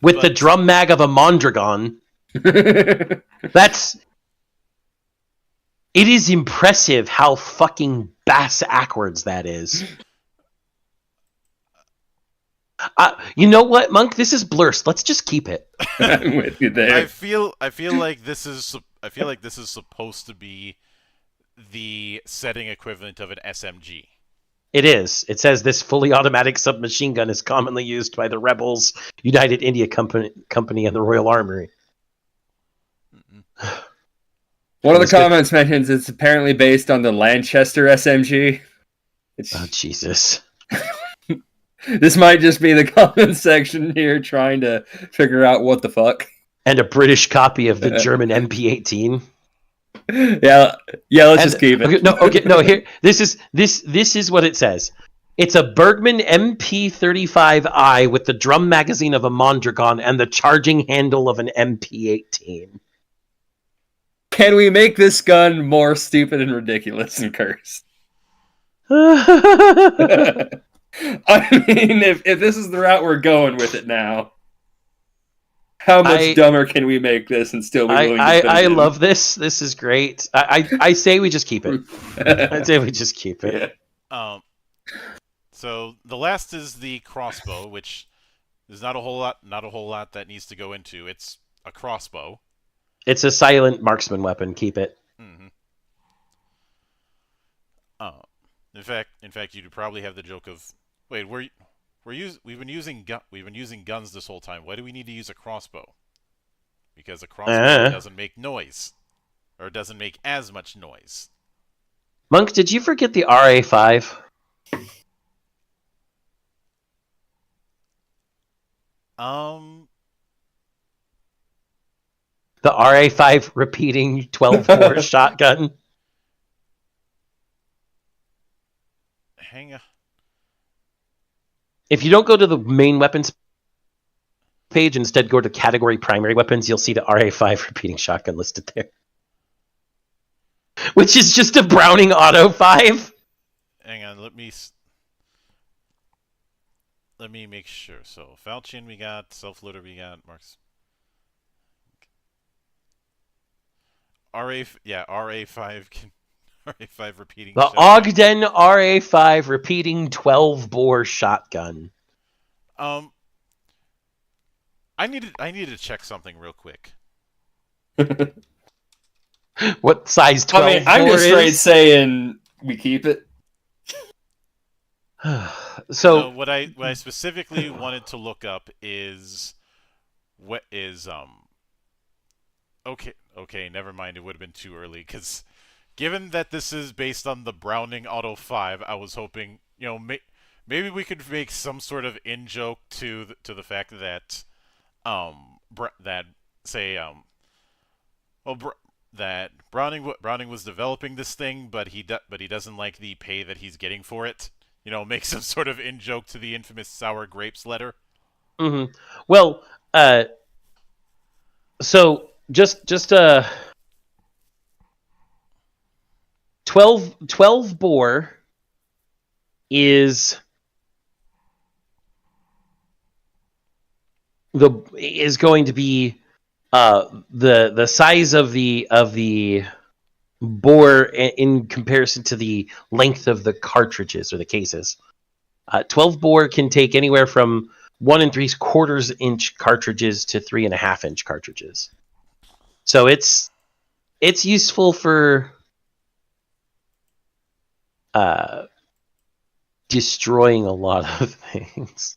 With the drum mag of a Mondragon. It is impressive how fucking bass-ackwards that is. You know what, Monk? This is blurst. Let's just keep it. I'm with you there. I feel like this is supposed to be the setting equivalent of an SMG. It is. It says this fully automatic submachine gun is commonly used by the Rebels, United India Company, and the Royal Army. One of the comments mentions it's apparently based on the Lanchester SMG. Oh, Jesus. This might just be the comment section here trying to figure out what the fuck. And a British copy of the German MP18. Yeah, let's just keep it. Here, this is what it says. It's a Bergman MP35I with the drum magazine of a Mondragon and the charging handle of an MP18. Can we make this gun more stupid and ridiculous and cursed? I mean, if this is the route we're going with it now, how much dumber can we make this and still be willing to spend I it? love this. This is great. I say we just keep it. I say we just keep it. Yeah. So the last is the crossbow, which there's not a whole lot that needs to go into. It's a crossbow. It's a silent marksman weapon. Keep it. Mm-hmm. In fact, you'd probably have the joke of, wait, we've been using guns this whole time. Why do we need to use a crossbow? Because a crossbow doesn't make noise, or doesn't make as much noise. Monk, did you forget the RA5? The RA5 repeating 12-bore shotgun. Hang on. If you don't go to the main weapons page, instead go to category primary weapons, you'll see the RA5 repeating shotgun listed there. Which is just a Browning Auto 5. Hang on, let me make sure. So, Falchion we got, Self-Loader we got, Marks. RA5 can... RA5 repeating the shotgun. Ogden RA5 repeating 12-bore shotgun. I need to check something real quick. What size 12 bore I'm just straight is? saying we keep it. So what I specifically wanted to look up is okay, never mind. It would have been too early because given that this is based on the Browning Auto 5, I was hoping, maybe we could make some sort of in-joke to the fact that that Browning was developing this thing, but he doesn't like the pay that he's getting for it. Make some sort of in-joke to the infamous sour grapes letter. Mm-hmm. Well, so just 12 bore is going to be the size of the bore in comparison to the length of the cartridges or the cases. 12 bore can take anywhere from 1 3/4 inch cartridges to 3.5 inch cartridges. So it's useful for destroying a lot of things.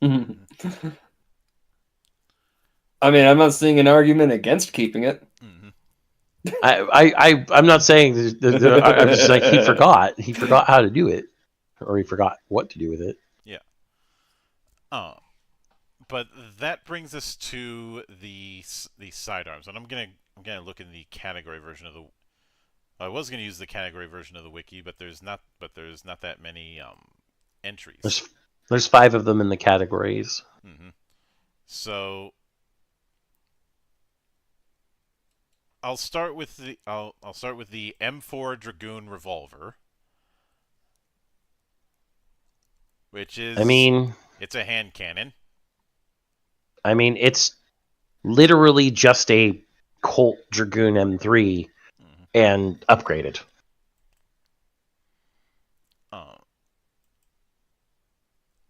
I mean, I'm not seeing an argument against keeping it. Mhm. I'm not saying. I'm just like he forgot. He forgot how to do it, or he forgot what to do with it. Yeah. But that brings us to the sidearms, and I'm gonna look in the category version of the. I was gonna use the category version of the wiki, but there's not that many entries. There's 5 of them in the categories. Mm-hmm. So I'll start with the M4 Dragoon revolver, which is it's a hand cannon. I mean, it's literally just a Colt Dragoon M3 and upgraded.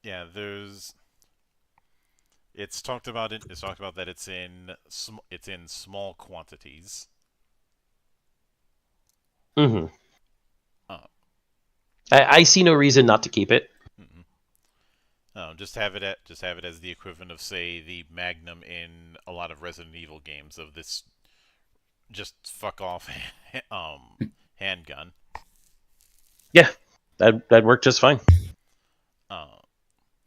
Yeah, it's talked about that it's in small quantities. Mm-hmm. Uh, I see no reason not to keep it. mm-hmm. Just have it as the equivalent of, say, the Magnum in a lot of Resident Evil games, of this just fuck off handgun. Yeah, that worked just fine.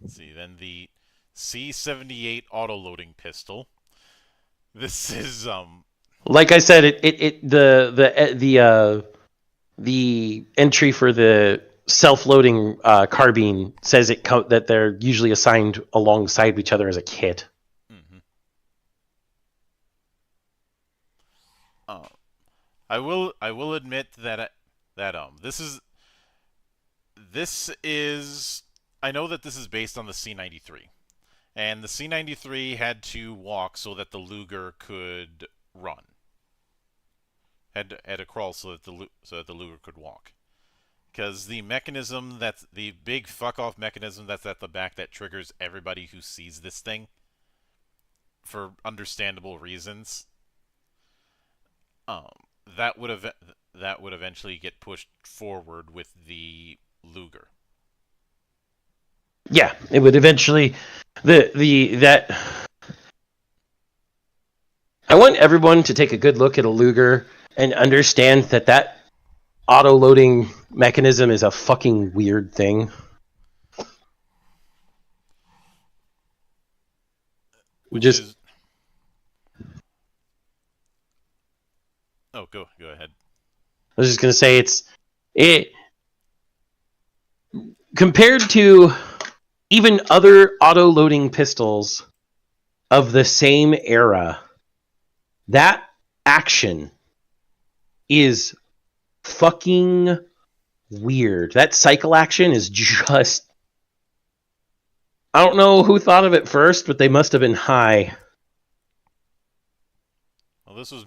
Let's see, then the C78 auto-loading pistol. This is Like I said, the entry for the self-loading carbine says that they're usually assigned alongside each other as a kit. Mm-hmm. I will admit that this is I know that this is based on the C93, and the C93 had to walk so that the Luger could run. Had to crawl so that the Luger could walk. Because the mechanism that's the big fuck off mechanism that's at the back that triggers everybody who sees this thing, for understandable reasons, that would eventually get pushed forward with the Luger. Yeah, it would eventually. That. I want everyone to take a good look at a Luger and understand that auto-loading mechanism is a fucking weird thing. Oh, go ahead. I was just gonna say it compared to even other auto-loading pistols of the same era. That action is fucking weird. That cycle action is just. I don't know who thought of it first, but they must have been high. Well, this was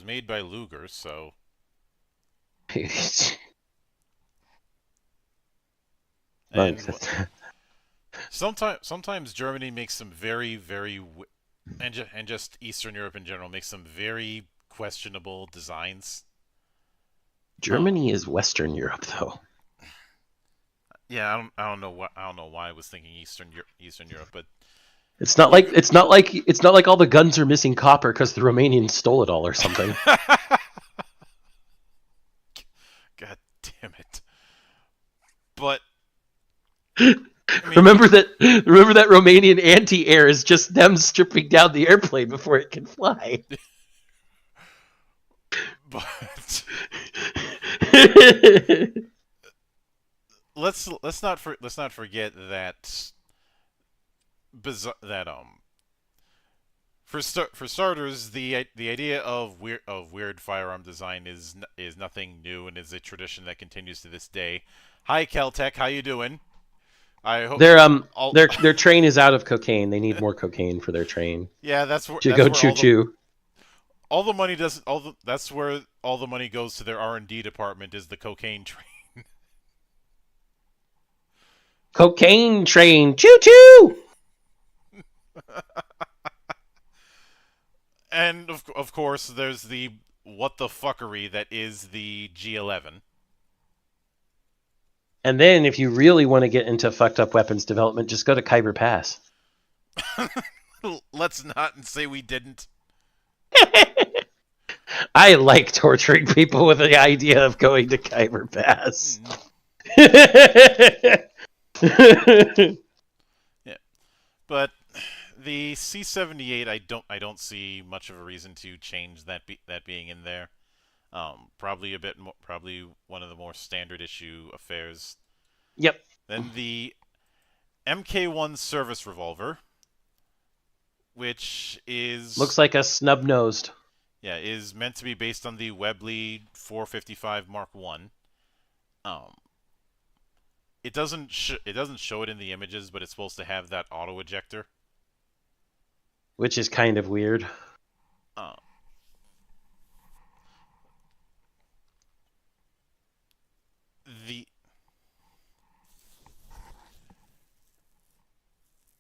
made by Luger, so. And sometimes Germany makes some and just Eastern Europe in general makes some very questionable designs. Germany is Western Europe, though. Yeah, I don't know why I was thinking Eastern Europe, but it's not like all the guns are missing copper because the Romanians stole it all or something. God damn it! But remember that Romanian anti-air is just them stripping down the airplane before it can fly. But let's not forget that for starters, the idea of weird firearm design is nothing new and is a tradition that continues to this day. Hi Caltech, how you doing? I hope their train is out of cocaine. They need more cocaine for their train. Yeah, that's where choo choo. All the money does that's where all the money goes to their R&D department, is the cocaine train. Cocaine train, choo choo. And of course, there's the what the fuckery that is the G11. And then, if you really want to get into fucked up weapons development, just go to Khyber Pass. Let's not say we didn't. I like torturing people with the idea of going to Kyber Pass. Yeah, but the C-78, I don't see much of a reason to change that being in there. Probably a bit more, probably one of the more standard issue affairs. Yep. Then the MK1 service revolver, which Looks is like a snub-nosed. is meant to be based on the Webley 455 Mark One. It doesn't show it in the images, but it's supposed to have that auto ejector. Which is kind of weird. Uh, the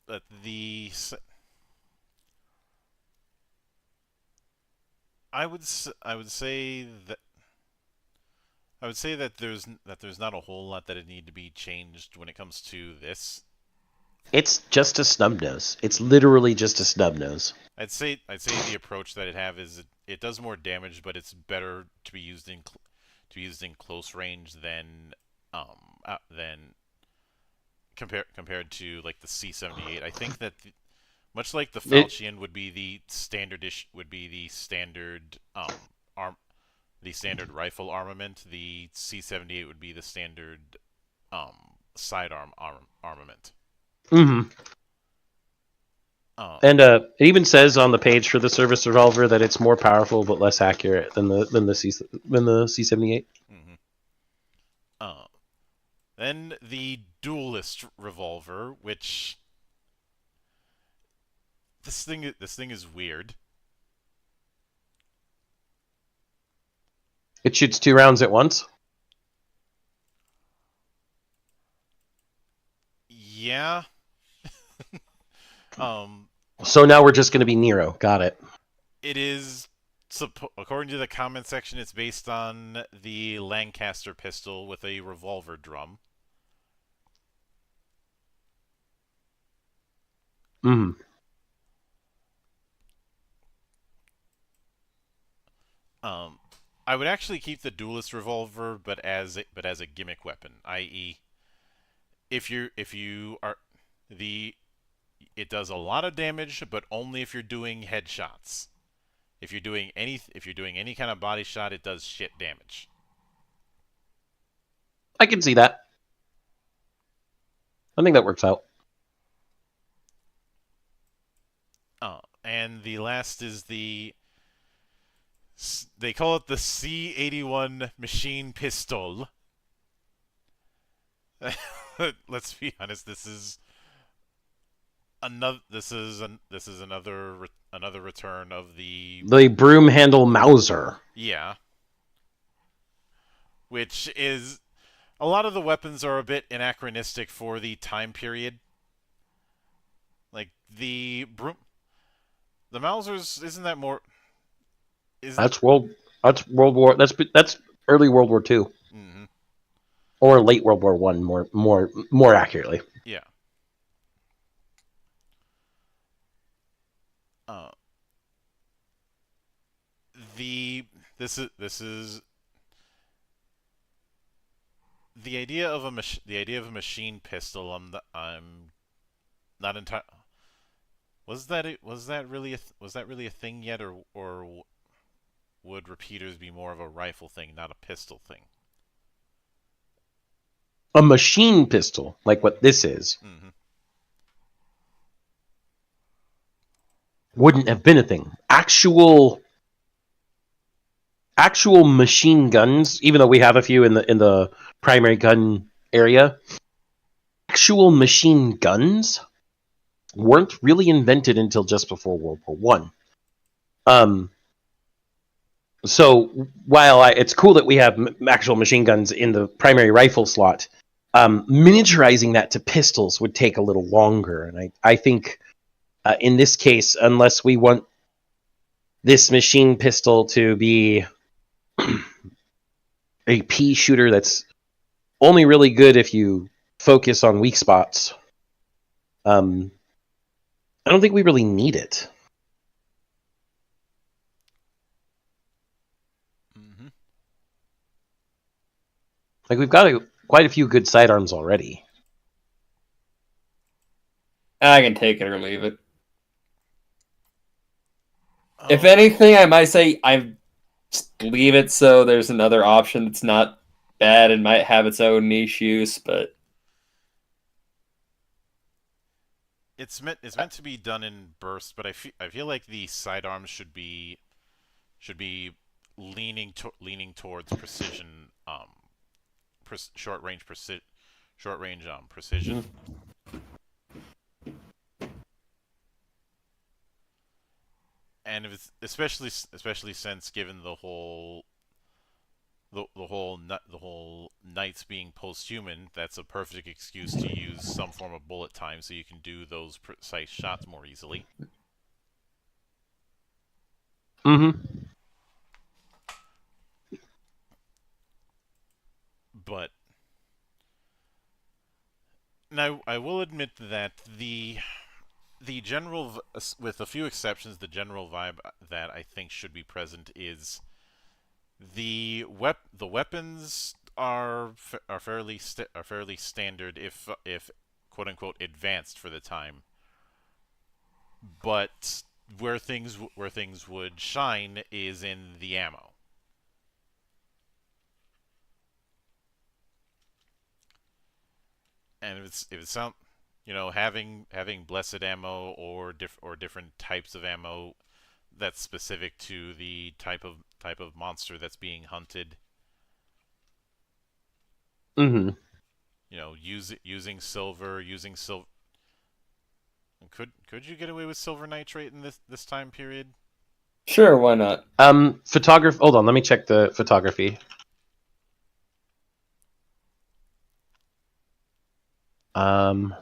but the I would say that there's not a whole lot that it need to be changed when it comes to this. It's just a snub nose. It's literally just a snub nose. I'd say the approach that it have is it does more damage, but it's better to be used in close range than compared to like the C-78. I think that much like the Falchion would be the standard the standard rifle armament, the C-78 would be the standard sidearm armament. Mm-hmm. And it even says on the page for the service revolver that it's more powerful but less accurate than the C-78. Mm-hmm. Then the duelist revolver, which this thing is weird. It shoots 2 rounds at once. Yeah. So now we're just going to be Nero. Got it. It is, according to the comment section, it's based on the Lancaster pistol with a revolver drum. Mm. I would actually keep the duelist revolver, but as a gimmick weapon, i.e., if you are it does a lot of damage, but only if you're doing headshots. If you're doing any kind of body shot, it does shit damage. I can see that. I think that works out. And the last is they call it the C-81 machine pistol. Let's be honest, this is another return of the broom handle Mauser. Yeah. Which is, a lot of the weapons are a bit anachronistic for the time period. Like the Mausers, isn't that more? That's World War. That's early World War II. Mm-hmm. Or late World War One, more accurately. Yeah. This is the idea of a machine pistol. I'm not entirely. Was that really a thing yet, or would repeaters be more of a rifle thing, not a pistol thing? A machine pistol, like what this is, wouldn't have been a thing. Actual machine guns, even though we have a few in the primary gun area, actual machine guns weren't really invented until just before World War One. So while it's cool that we have actual machine guns in the primary rifle slot, miniaturizing that to pistols would take a little longer. And I think in this case, unless we want this machine pistol to be a pea shooter that's only really good if you focus on weak spots, I don't think we really need it. Mm-hmm. Like we've got quite a few good sidearms already. I can take it or leave it. If Oh, anything, I might say I just leave it so there's another option that's not bad and might have its own niche use, but it's meant to be done in bursts, but I feel like the sidearms should be leaning towards precision, short range precision. And if it's especially since given the whole knights being post-human, that's a perfect excuse to use some form of bullet time, so you can do those precise shots more easily. Mm-hmm. But now I will admit that the general, with a few exceptions, the general vibe that I think should be present is the weapons are fairly standard, if quote unquote advanced for the time, but where things would shine is in the ammo. And if it's some, having blessed ammo or different types of ammo that's specific to the type of monster that's being hunted. Mm-hmm. Using silver. Could you get away with silver nitrate in this time period? sure, why not? Photography. Hold on, let me check the photography. Um,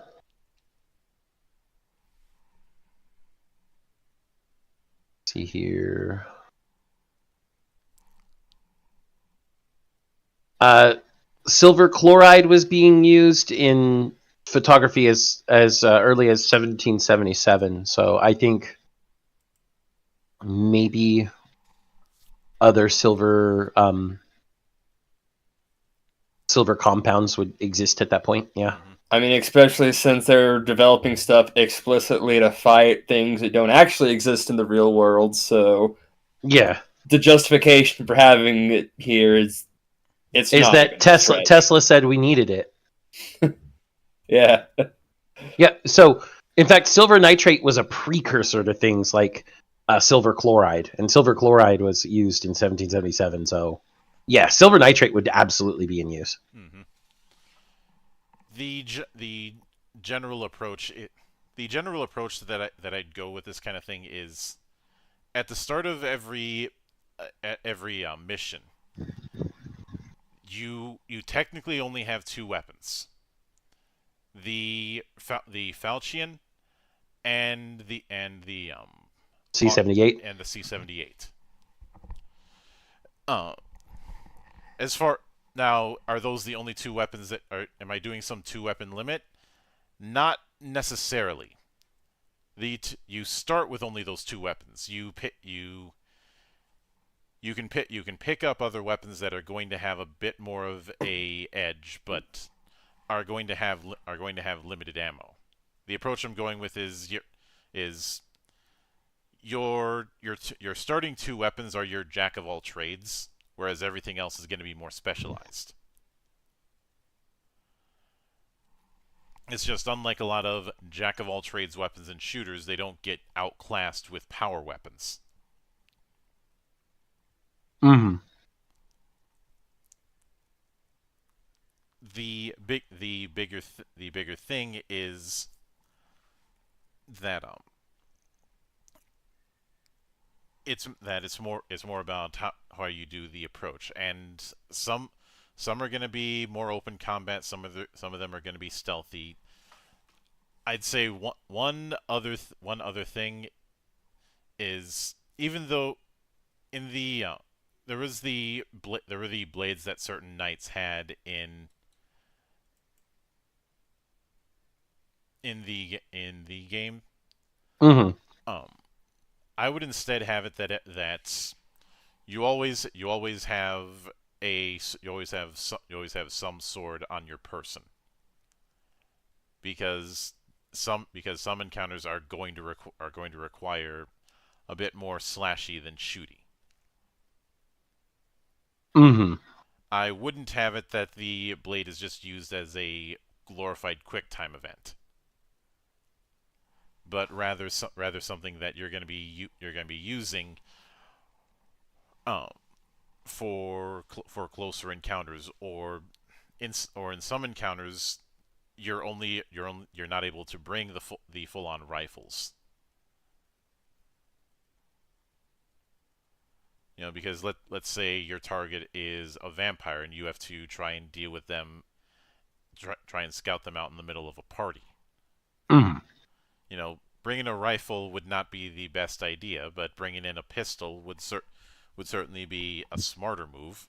see here. Silver chloride was being used in photography as early as 1777. So I think maybe other silver compounds would exist at that point. Yeah. Mm-hmm. I mean, especially since they're developing stuff explicitly to fight things that don't actually exist in the real world, so Yeah. the justification for having it here it's Is not that even a stretch. Tesla said we needed it. Yeah. Yeah. So in fact, silver nitrate was a precursor to things like silver chloride, and silver chloride was used in 1777. So yeah, silver nitrate would absolutely be in use. Mm-hmm. The general approach the general approach that I'd go with this kind of thing is at the start of every mission, you technically only have two weapons: the falchion and the C78. and the C78. Uh, as far now, are those the only two weapons that are? Am I doing some two-weapon limit? Not necessarily. You start with only those two weapons. You can pick up other weapons that are going to have a bit more of a edge, but are going to have limited ammo. The approach I'm going with is your starting two weapons are your jack of all trades, whereas everything else is going to be more specialized. It's just unlike a lot of jack of all trades weapons and shooters, they don't get outclassed with power weapons. Mm-hmm. The bigger thing is that it's more about how you do the approach, and some are going to be more open combat, some of them are going to be stealthy. I'd say one other thing is, even though in the there were the blades that certain knights had in the game, Mm-hmm. I would instead have it that you always have some sword on your person, because some encounters are going to require a bit more slashy than shooty. Mm-hmm. I wouldn't have it that the blade is just used as a glorified quick time event, but rather something that you're going to be using um, for closer encounters, or in some encounters you're not able to bring the full on rifles. Because let's say your target is a vampire and you have to try and deal with them, try and scout them out in the middle of a party. Mm-hmm. Bringing a rifle would not be the best idea, but bringing in a pistol would certainly be a smarter move.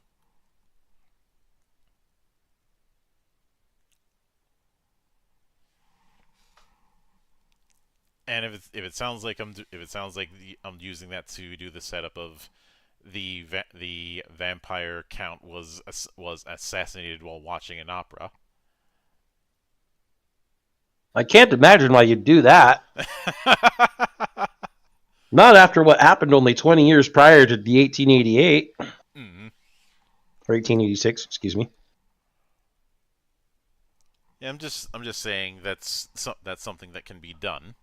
And if it sounds like I'm using that to do the setup of the vampire count was assassinated while watching an opera. I can't imagine why you'd do that. Not after what happened only 20 years prior to the 1888. Mm-hmm. Or 1886, excuse me. Yeah, I'm just saying that's something that can be done.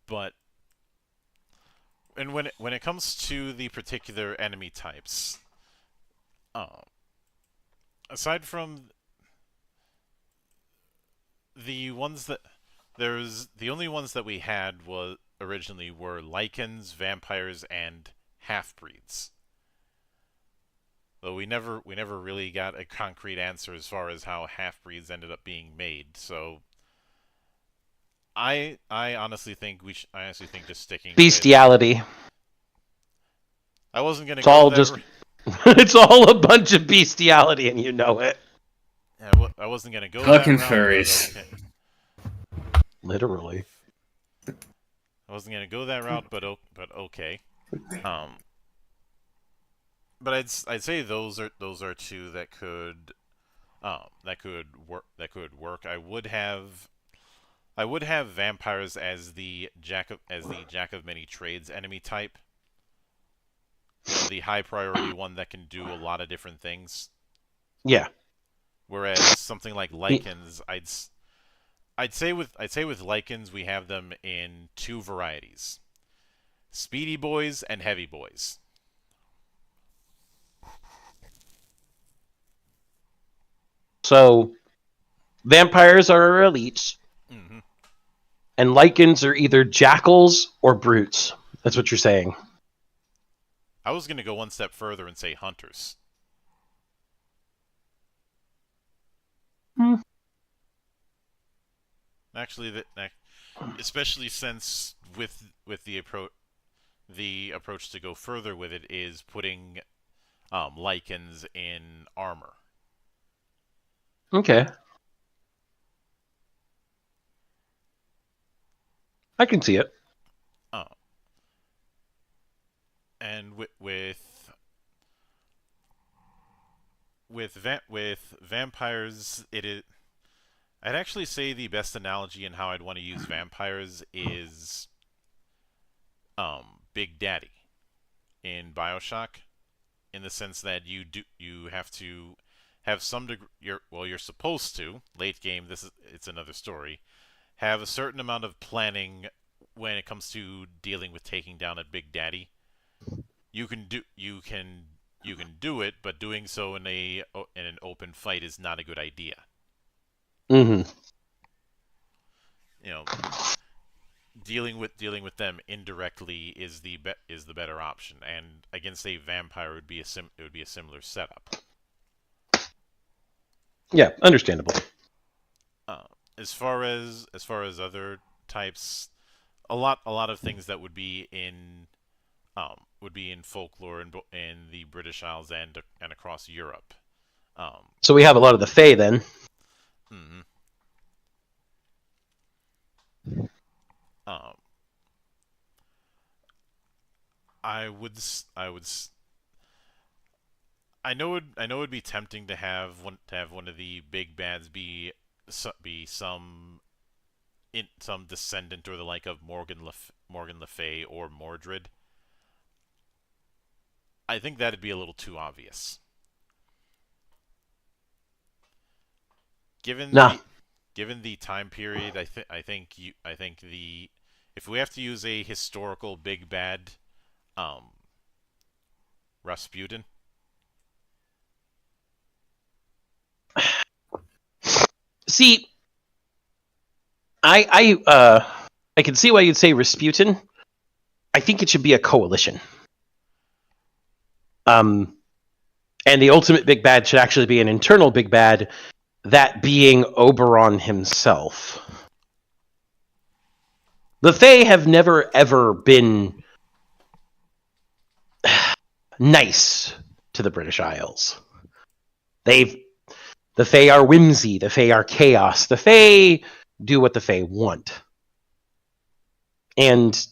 But when it comes to the particular enemy types, uh, aside from the ones that there's the only ones that we had was originally were lycans, vampires, and half breeds. Though we never really got a concrete answer as far as how half breeds ended up being made. So I honestly think just sticking with Bestiality. I wasn't gonna It's go all that just. It's all a bunch of bestiality, and you know it. I wasn't gonna go that Fucking route, but furries. okay. Literally. I wasn't gonna go that route, but okay. Um, but I'd say those are two that could work. I would have vampires as the jack of many trades enemy type. The high priority one that can do a lot of different things. Yeah. Whereas something like lichens, I'd say with lichens we have them in two varieties: speedy boys and heavy boys. So, vampires are our elites, Mm-hmm. and lycans are either jackals or brutes. That's what you're saying. I was gonna go one step further and say hunters. Hmm. Actually, especially since with the approach to go further with it is putting lichens in armor. Okay. I can see it. Uh, and with vampires, it is. I'd actually say the best analogy in how I'd want to use vampires is Big Daddy in BioShock, in the sense that you have to have some degree. You're supposed to late game. It's another story. Have a certain amount of planning when it comes to dealing with taking down a Big Daddy. You can do it, but doing so in an open fight is not a good idea. Mm-hmm. You know, dealing with them indirectly is the better option, and against a vampire it would be a similar setup. Yeah, understandable. Uh, as far as other types, a lot of things that would be in would be in folklore in the British Isles and across Europe. So we have a lot of the Fae then. Mm-hmm. Um, I would I know it'd be tempting to have one of the big bads be some descendant or the like of Morgan Le Fay or Mordred. I think that'd be a little too obvious. Given Nah. the time period, I think the if we have to use a historical big bad, um, Rasputin. See, I can see why you'd say Rasputin. I think it should be a coalition. And the ultimate big bad should actually be an internal big bad, that being Oberon himself. The Fae have never ever been nice to the British Isles. The Fae are whimsy, the Fae are chaos, the Fae do what the Fae want. And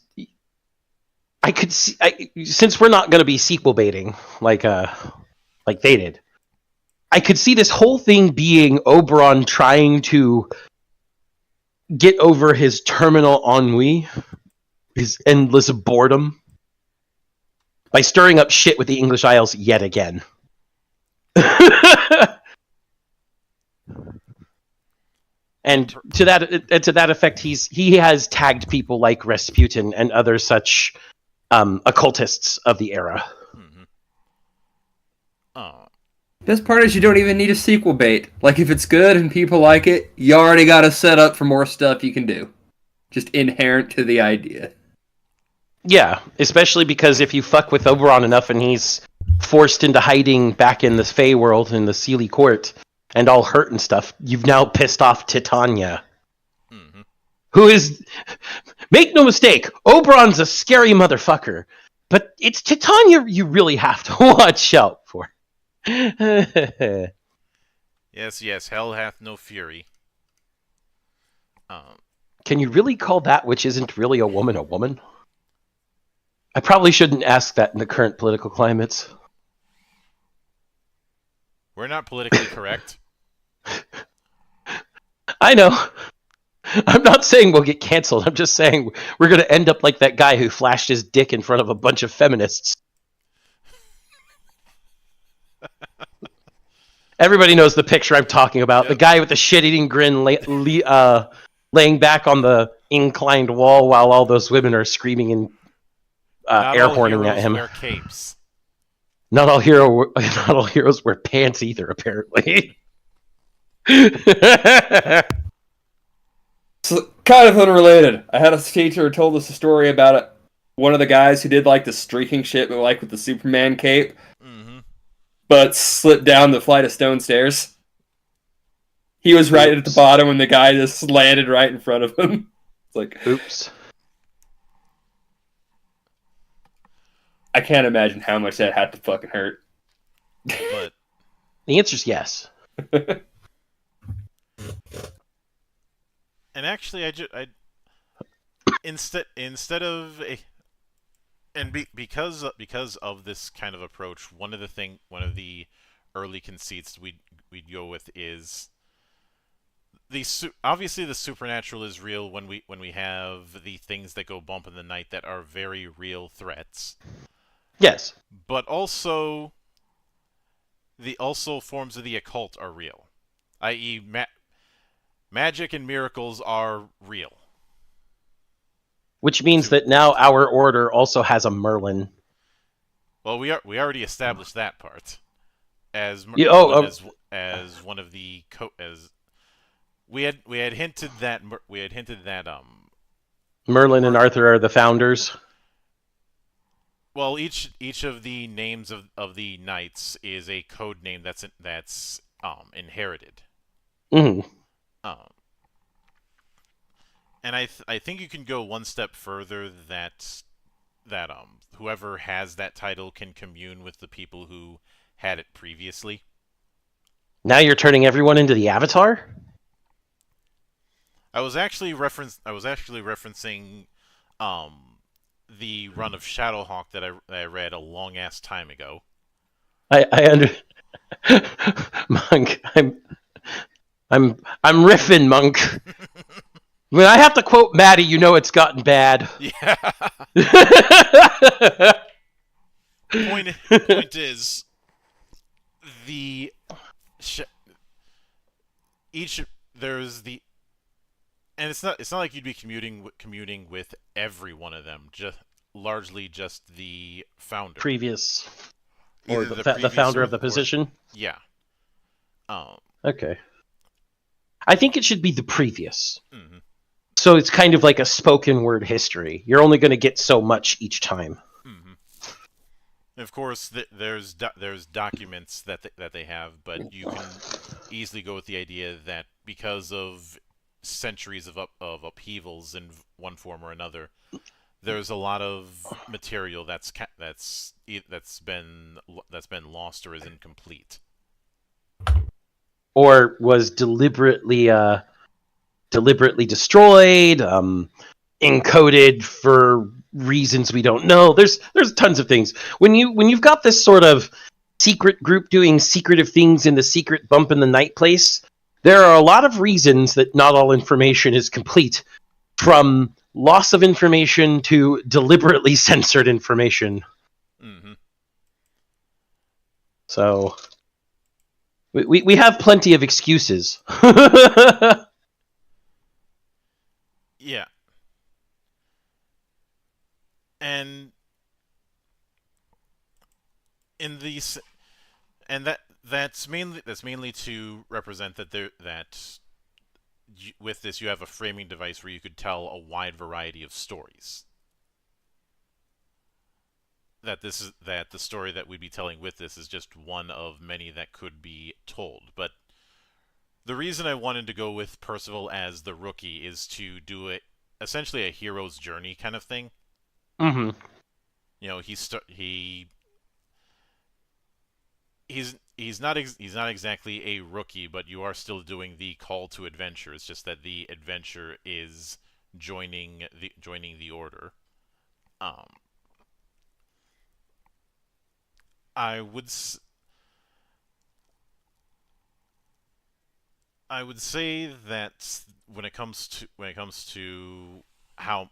I could see, since we're not going to be sequel baiting like they did, I could see this whole thing being Oberon trying to get over his terminal ennui, his endless boredom, by stirring up shit with the English Isles yet again. And to that effect, he has tagged people like Rasputin and other such occultists of the era. Mm-hmm. Oh. Best part is you don't even need a sequel bait. Like, if it's good and people like it, you already got a setup for more stuff you can do. Just inherent to the idea. Yeah, especially because if you fuck with Oberon enough and he's forced into hiding back in the Fey world in the Sealy court and all hurt and stuff, you've now pissed off Titania. Mm-hmm. Who is... Make no mistake, Oberon's a scary motherfucker, but it's Titania you really have to watch out for. Yes, hell hath no fury. Can you really call that which isn't really a woman a woman? I probably shouldn't ask that in the current political climates. We're not politically correct. I know. I'm not saying we'll get canceled. I'm just saying we're going to end up like that guy who flashed his dick in front of a bunch of feminists. Everybody knows the picture I'm talking about. Yep. The guy with the shit-eating grin laying back on the inclined wall while all those women are screaming and air horning at him. Wear capes. Not all heroes wear pants either, apparently. So, kind of unrelated. I had a teacher who told us a story about it. One of the guys who did like the streaking shit, but like with the Superman cape, but slipped down the flight of stone stairs. He was right at the bottom when the guy just landed right in front of him. It's like, oops. I can't imagine how much that had to fucking hurt. But the answer's yes. And actually, instead of because of this kind of approach, one of the early conceits we'd go with is obviously the supernatural is real when we have the things that go bump in the night that are very real threats. Yes. But also forms of the occult are real, i.e. magic and miracles are real. Which means that now our order also has a Merlin. Well, we already established that part as as one of the as we had hinted that Merlin and Arthur are the founders. Well, each of the names of the knights is a code name that's inherited. Mm-hmm. And I think you can go one step further that that whoever has that title can commune with the people who had it previously. Now you're turning everyone into the Avatar? I was actually referencing the run of Shadowhawk that I read a long ass time ago. I under Monk. I'm riffing, Monk. When I have to quote Maddie, you know it's gotten bad. Yeah. Point is, the sh- each there's the and it's not like you'd be commuting with every one of them. Just largely just the founder, Previous, or either the the previous founder or, of the position. yeah. Um. Okay. I think it should be the previous. Mhm. So it's kind of like a spoken word history. You're only going to get so much each time. Mhm. Of course, there's documents that they have, but you can easily go with the idea that because of centuries of upheavals in one form or another, there's a lot of material that's been lost or is incomplete. Or was deliberately destroyed, encoded for reasons we don't know. There's tons of things. When you've got this sort of secret group doing secretive things in the secret bump in the night place, there are a lot of reasons that not all information is complete, from loss of information to deliberately censored information. Mm-hmm. So we have plenty of excuses. Yeah, and in these and that's mainly to represent that with this you have a framing device where you could tell a wide variety of stories. That the story that we'd be telling with this is just one of many that could be told. But the reason I wanted to go with Percival as the rookie is to do it essentially a hero's journey kind of thing. Mm-hmm. You know, he's not exactly a rookie, but you are still doing the call to adventure. It's just that the adventure is joining the order. Um, I would I would say that when it comes to how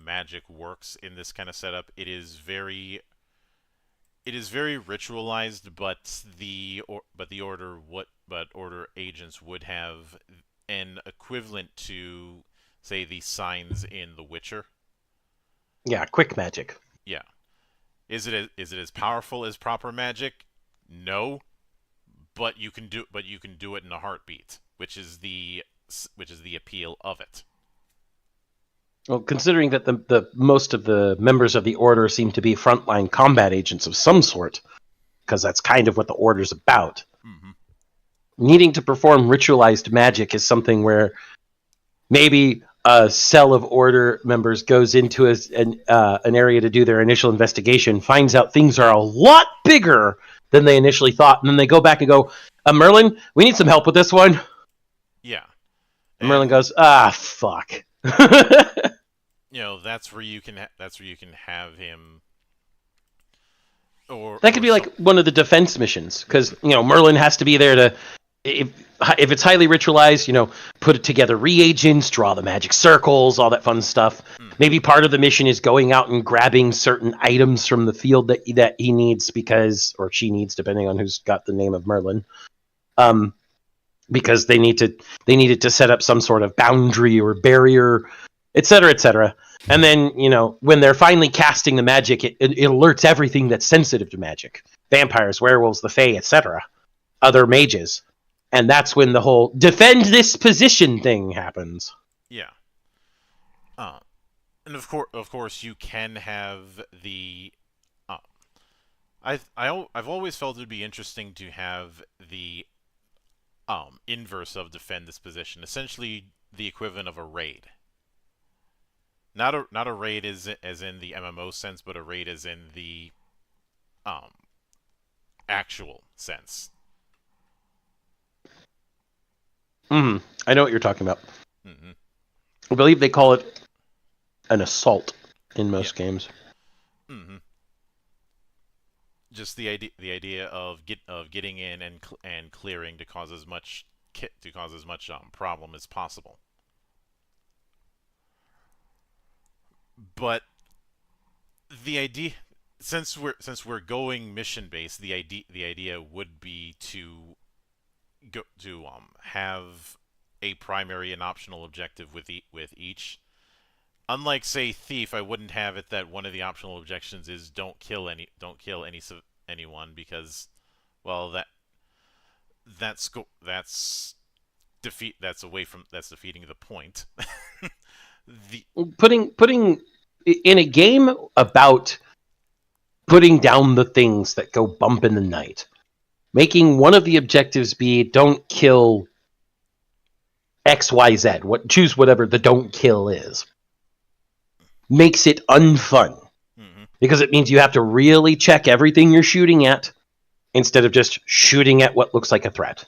magic works in this kind of setup, it is very ritualized, but order agents would have an equivalent to, say, the signs in The Witcher. Yeah, quick magic. Yeah, is it as powerful as proper magic? No, but you can do it in a heartbeat, which is the appeal of it. Well, considering that the most of the members of the Order seem to be frontline combat agents of some sort, because that's kind of what the Order's about. Mm-hmm. Needing to perform ritualized magic is something where maybe a cell of Order members goes into an area to do their initial investigation, finds out things are a lot bigger than they initially thought, and then they go back and go, Merlin, we need some help with this one. Yeah, And Merlin and goes, fuck. you know that's where you can have him, That could be like one of the defense missions, because Merlin has to be there to, if it's highly ritualized, put together reagents, draw the magic circles, all that fun stuff. Maybe part of the mission is going out and grabbing certain items from the field that he needs or she needs, depending on who's got the name of Merlin. Because they needed to set up some sort of boundary or barrier, etc., etc. And then, when they're finally casting the magic, it alerts everything that's sensitive to magic. Vampires, werewolves, the Fae, etc. Other mages. And that's when the whole defend this position thing happens. Yeah. And of course, you can have the. I've always felt it'd be interesting to have the inverse of defend this position, essentially the equivalent of a raid. Not a raid as in the MMO sense, but a raid as in the um actual sense. I know what you're talking about. Mm-hmm. I believe they call it an assault in most games. Mm-hmm. Just the idea of getting in and clearing to cause as much problem as possible. But the idea, since we're going mission based, the idea would be to go to have a primary and optional objective with each. Unlike say Thief, I wouldn't have it that one of the optional objections is anyone, because well that's defeating the point. the Putting in a game about putting down the things that go bump in the night, making one of the objectives be don't kill XYZ, choose whatever the don't kill is, makes it unfun. Mm-hmm. Because it means you have to really check everything you're shooting at instead of just shooting at what looks like a threat.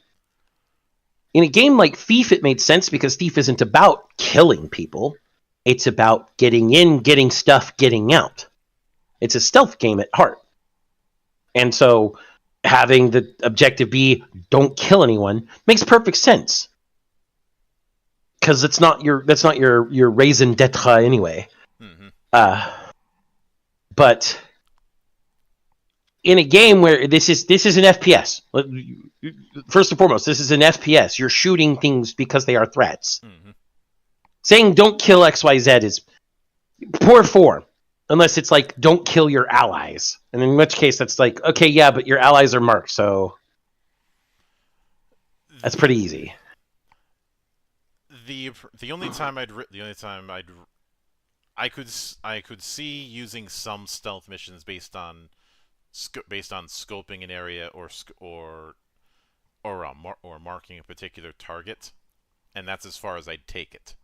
In a game like Thief, it made sense because Thief isn't about killing people. It's about getting in, getting stuff, getting out. It's a stealth game at heart. And so having the objective be don't kill anyone makes perfect sense. Because that's not your raison d'etre anyway. Mm-hmm. But in a game where this is an FPS, first and foremost, this is an FPS. You're shooting things because they are threats. Mm-hmm. Saying don't kill XYZ is poor form, unless it's like don't kill your allies, and in which case that's like okay, yeah, but your allies are marked, so that's pretty easy. The only time I could see using some stealth missions based on scoping an area or marking a particular target, and that's as far as I'd take it.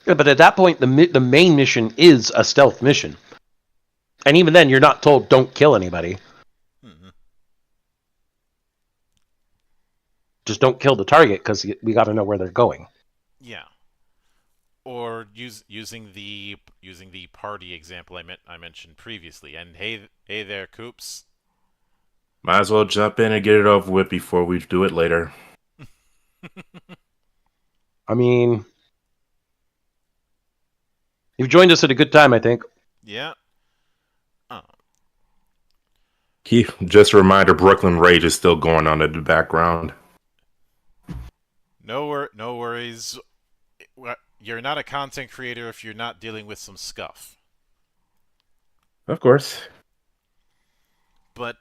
Yeah, but at that point, the main mission is a stealth mission, and even then, you're not told don't kill anybody. Mm-hmm. Just don't kill the target because we got to know where they're going. Yeah. Or using the party example I mentioned previously. And hey there, Coops. Might as well jump in and get it over with before we do it later. I mean, you've joined us at a good time, I think. Yeah. Keith, just a reminder, Brooklyn Rage is still going on in the background. No worries. You're not a content creator if you're not dealing with some scuff. Of course. But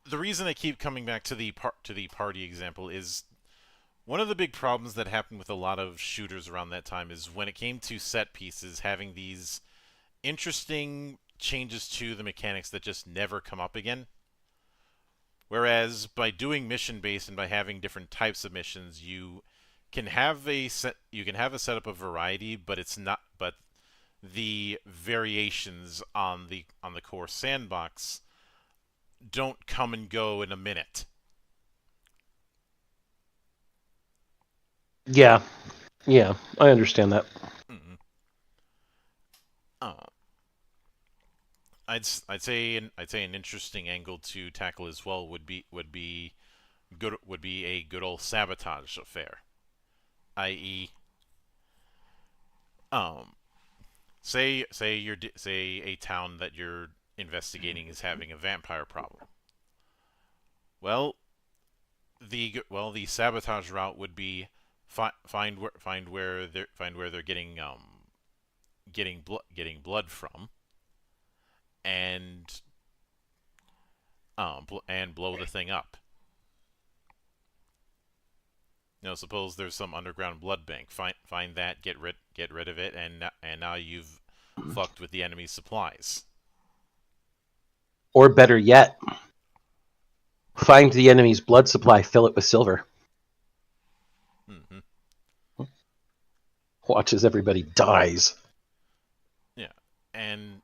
the reason I keep coming back to the party example is one of the big problems that happened with a lot of shooters around that time is when it came to set pieces, having these interesting changes to the mechanics that just never come up again. Whereas by doing mission based and by having different types of missions, you can have a setup of variety, but the variations on the core sandbox don't come and go in a minute. Yeah, I understand that. Mm-hmm. I'd say an interesting angle to tackle as well would be a good old sabotage affair, i.e., say a town that you're investigating is having a vampire problem. Well, the sabotage route would be find where they're getting blood from, and blow the thing up. Suppose there's some underground blood bank. Find that, get rid of it, and now you've fucked with the enemy's supplies. Or better yet, find the enemy's blood supply, fill it with silver. Mm-hmm. Watches everybody dies. Yeah, and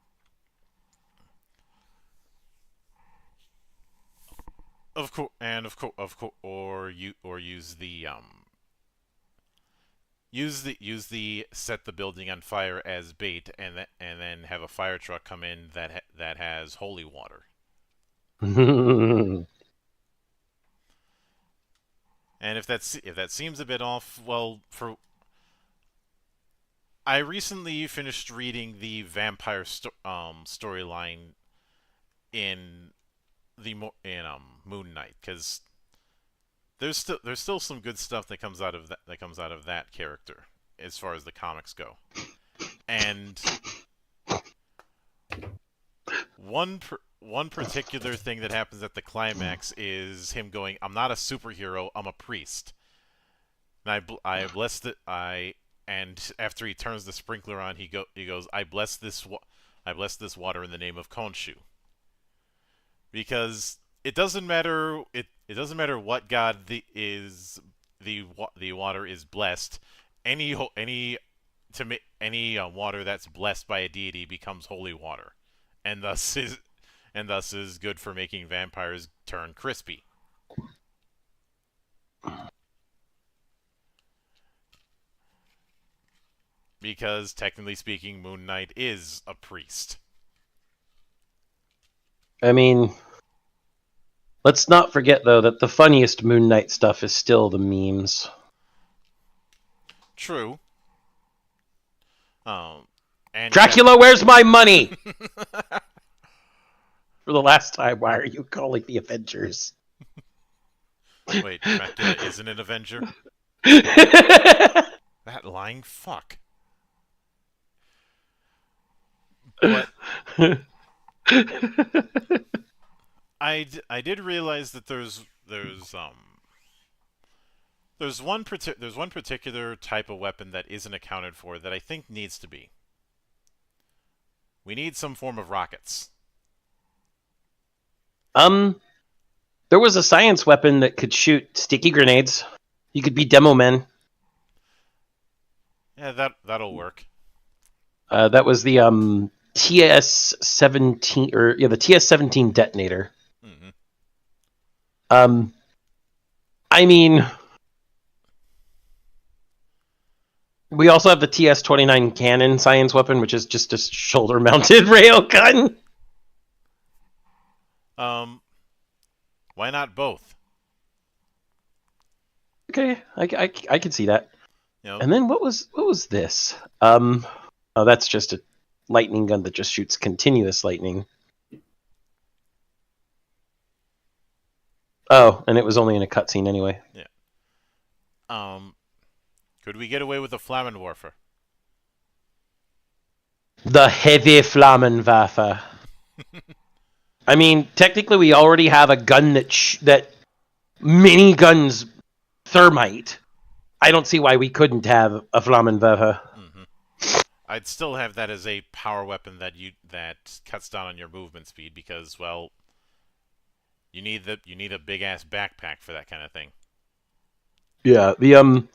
of course, or use the use the set the building on fire as bait, and then have a fire truck come in that has holy water. And if that seems a bit off, well, I recently finished reading the vampire storyline in Moon Knight, because there's still some good stuff that comes out of that character as far as the comics go. And one particular thing that happens at the climax is him going, "I'm not a superhero, I'm a priest." And I blessed it. And after he turns the sprinkler on, he goes, "I bless this water in the name of Khonshu." Because it doesn't matter what god the water is blessed. Any water that's blessed by a deity becomes holy water, and thus is good for making vampires turn crispy. Because technically speaking, Moon Knight is a priest. I mean, let's not forget, though, that the funniest Moon Knight stuff is still the memes. True. And Dracula, where's my money? For the last time, why are you calling the Avengers? Wait, Dracula isn't an Avenger? That lying fuck. But I did realize that there's one particular type of weapon that isn't accounted for that I think needs to be. We need some form of rockets. There was a science weapon that could shoot sticky grenades. You could be demo men. Yeah, that'll work. That was the TS-17 the TS-17 detonator. Mm-hmm. I mean, we also have the TS-29 cannon science weapon, which is just a shoulder-mounted rail gun. Why not both? Okay, I can see that. You know, And then what was this? Oh, that's just a lightning gun that just shoots continuous lightning. Oh, and it was only in a cutscene anyway. yeah. Could we get away with a Flammenwerfer? The heavy Flammenwerfer. I mean, technically, we already have a gun that miniguns thermite. I don't see why we couldn't have a Flammenwerfer. Mm-hmm. I'd still have that as a power weapon that cuts down on your movement speed, because, well, you need a big ass backpack for that kind of thing. Yeah, the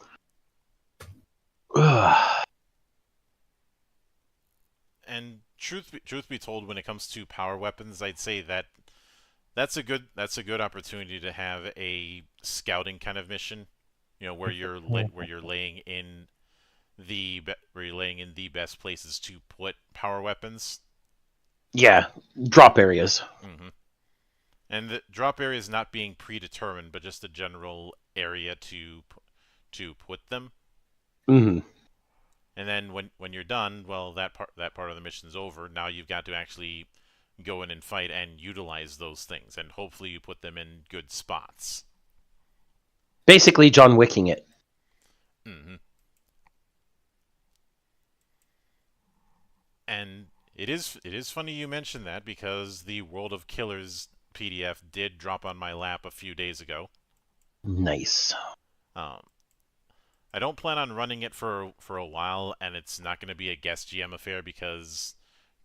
And truth be told, when it comes to power weapons, I'd say that's a good opportunity to have a scouting kind of mission. You know, where you're laying in the best places to put power weapons. Yeah, drop areas. Mm-hmm. And the drop area is not being predetermined, but just a general area to put them. Mm-hmm. And then when you're done, well, that part of the mission's over. Now you've got to actually go in and fight and utilize those things, and hopefully you put them in good spots. Basically, John Wicking it. Mm-hmm. And it is funny you mentioned that, because the World of Killers PDF did drop on my lap a few days ago. Nice. I don't plan on running it for a while, and it's not going to be a guest GM affair, because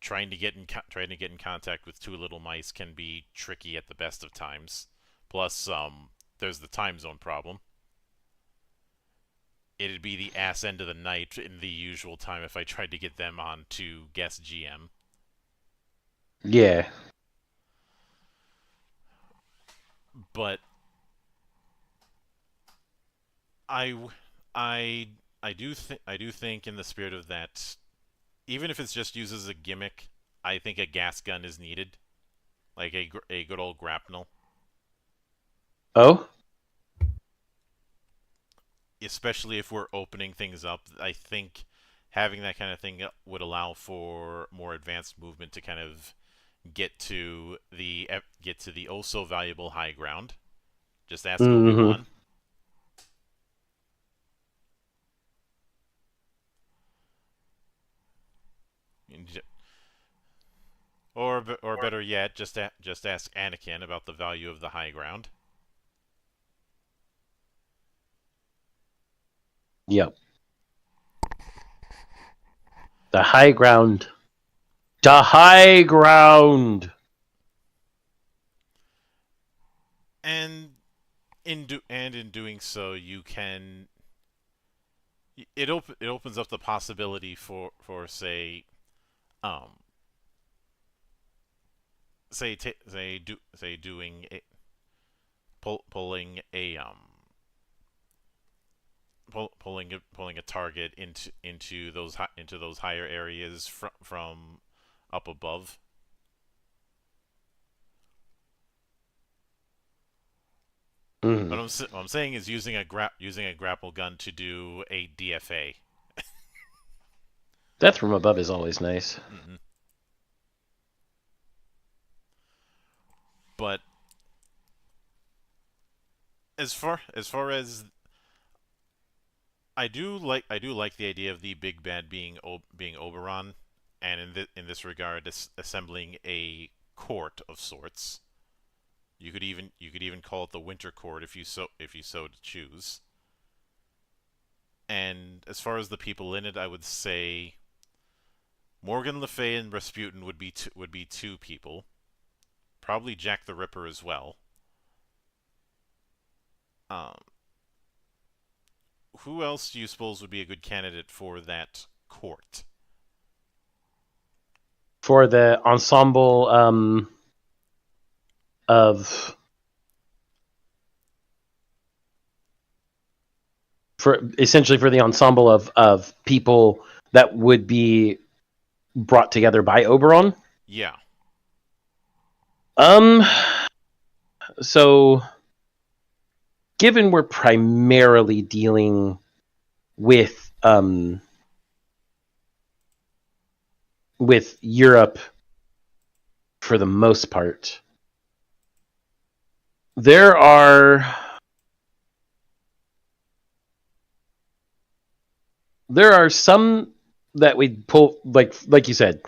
trying to get in contact with two little mice can be tricky at the best of times. Plus, there's the time zone problem. it'd be the ass end of the night in the usual time if I tried to get them on to guest GM. Yeah. But I I do think in the spirit of that, even if it's just used as a gimmick, I think a gas gun is needed, like a good old grapnel, Oh? especially if we're opening things up. I think having that kind of thing would allow for more advanced movement to kind of get to the oh so valuable high ground. Just ask Mm-hmm. Obi-Wan. Or better yet, just ask Anakin about the value of the high ground. Yep. The high ground. The high ground! And in doing so, you can it opens up the possibility for um say doing pulling a pulling a target into those higher areas from up above. Mm. What I'm saying is using a grapple gun to do a DFA. Death from above is always nice. Mm-hmm. But as I do like the idea of the big bad being Oberon, and in this regard, assembling a court of sorts. You could even call it the Winter Court if you so to choose. And as far as the people in it, I would say Morgan Le Fay and Rasputin would be two people. Probably Jack the Ripper as well. Um, who else do you suppose would be a good candidate for that court? For the ensemble of... essentially for the ensemble of people that would be brought together by Oberon. Yeah. So given we're primarily dealing with Europe for the most part, there are some that we'd pull, like you said.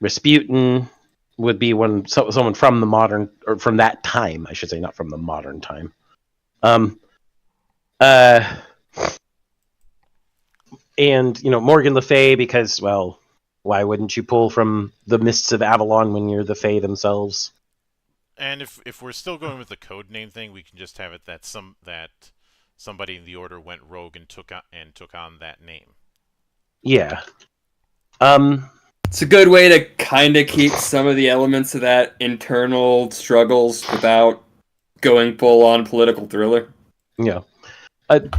Rasputin would be someone from the modern, or from that time, I should say, not from the modern time. And Morgan Le Fay, because, well, why wouldn't you pull from the Mists of Avalon when you're the Fae themselves? And if we're still going with the code name thing, we can just have it that somebody in the order went rogue and took on that name. Yeah. It's a good way to kind of keep some of the elements of that internal struggles without going full on political thriller. Yeah.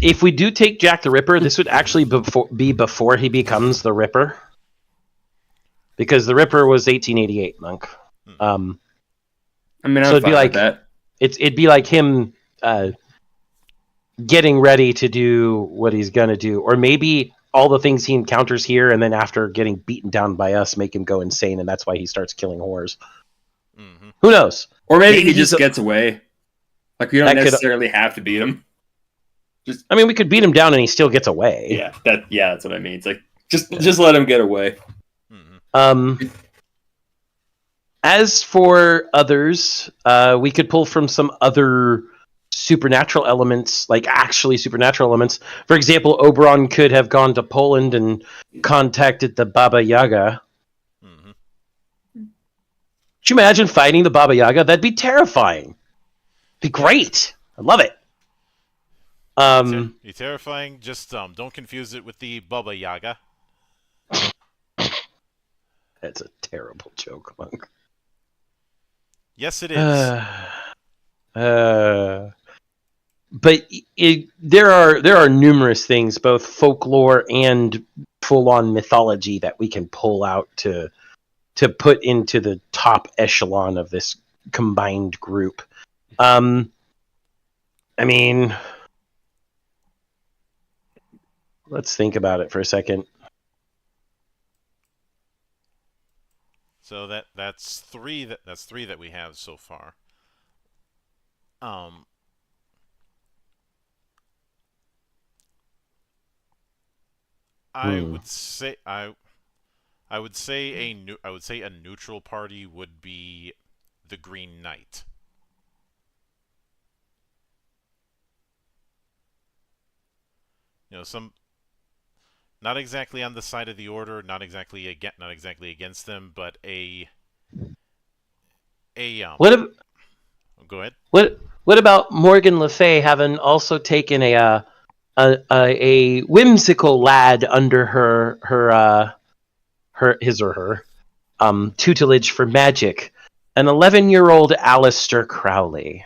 If we do take Jack the Ripper, this would actually be before he becomes the Ripper, because the Ripper was 1888, Monk. I mean, so I'm it'd be fine like with that. It'd be like him getting ready to do what he's gonna do, or maybe all the things he encounters here, and then after getting beaten down by us, make him go insane, and that's why he starts killing whores. Mm-hmm. Who knows? Or maybe he just gets away. Like, we don't necessarily have to beat him. I mean, we could beat him down and he still gets away. Yeah, that's what I mean. It's like just let him get away. Mm-hmm. As for others, we could pull from some other supernatural elements, like actually supernatural elements. For example, Oberon could have gone to Poland and contacted the Baba Yaga. Mm-hmm. Could you imagine fighting the Baba Yaga? That'd be terrifying. It'd be great. I love it. You terrifying? Just don't confuse it with the Baba Yaga. That's a terrible joke, Monk. Yes, it is. But there are numerous things, both folklore and full-on mythology, that we can pull out to put into the top echelon of this combined group. I mean, let's think about it for a second. So that's three that we have so far. I would say I would say a neutral party would be the Green Knight. You know, some not exactly on the side of the Order, not exactly against them, but What go ahead. what about Morgan Le Fay having also taken a whimsical lad under her tutelage for magic, an 11-year-old Aleister Crowley?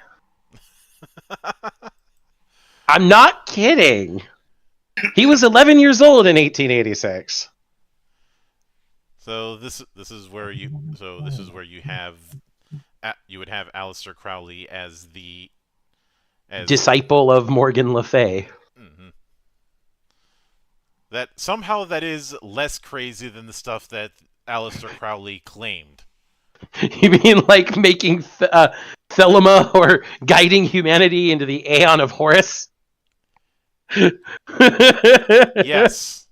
I'm not kidding. He was 11 years old in 1886. So this is where you would have Aleister Crowley as disciple of Morgan Le Fay. Mm-hmm. That somehow that is less crazy than the stuff that Aleister Crowley claimed. You mean like making Thelema or guiding humanity into the Aeon of Horus? Yes.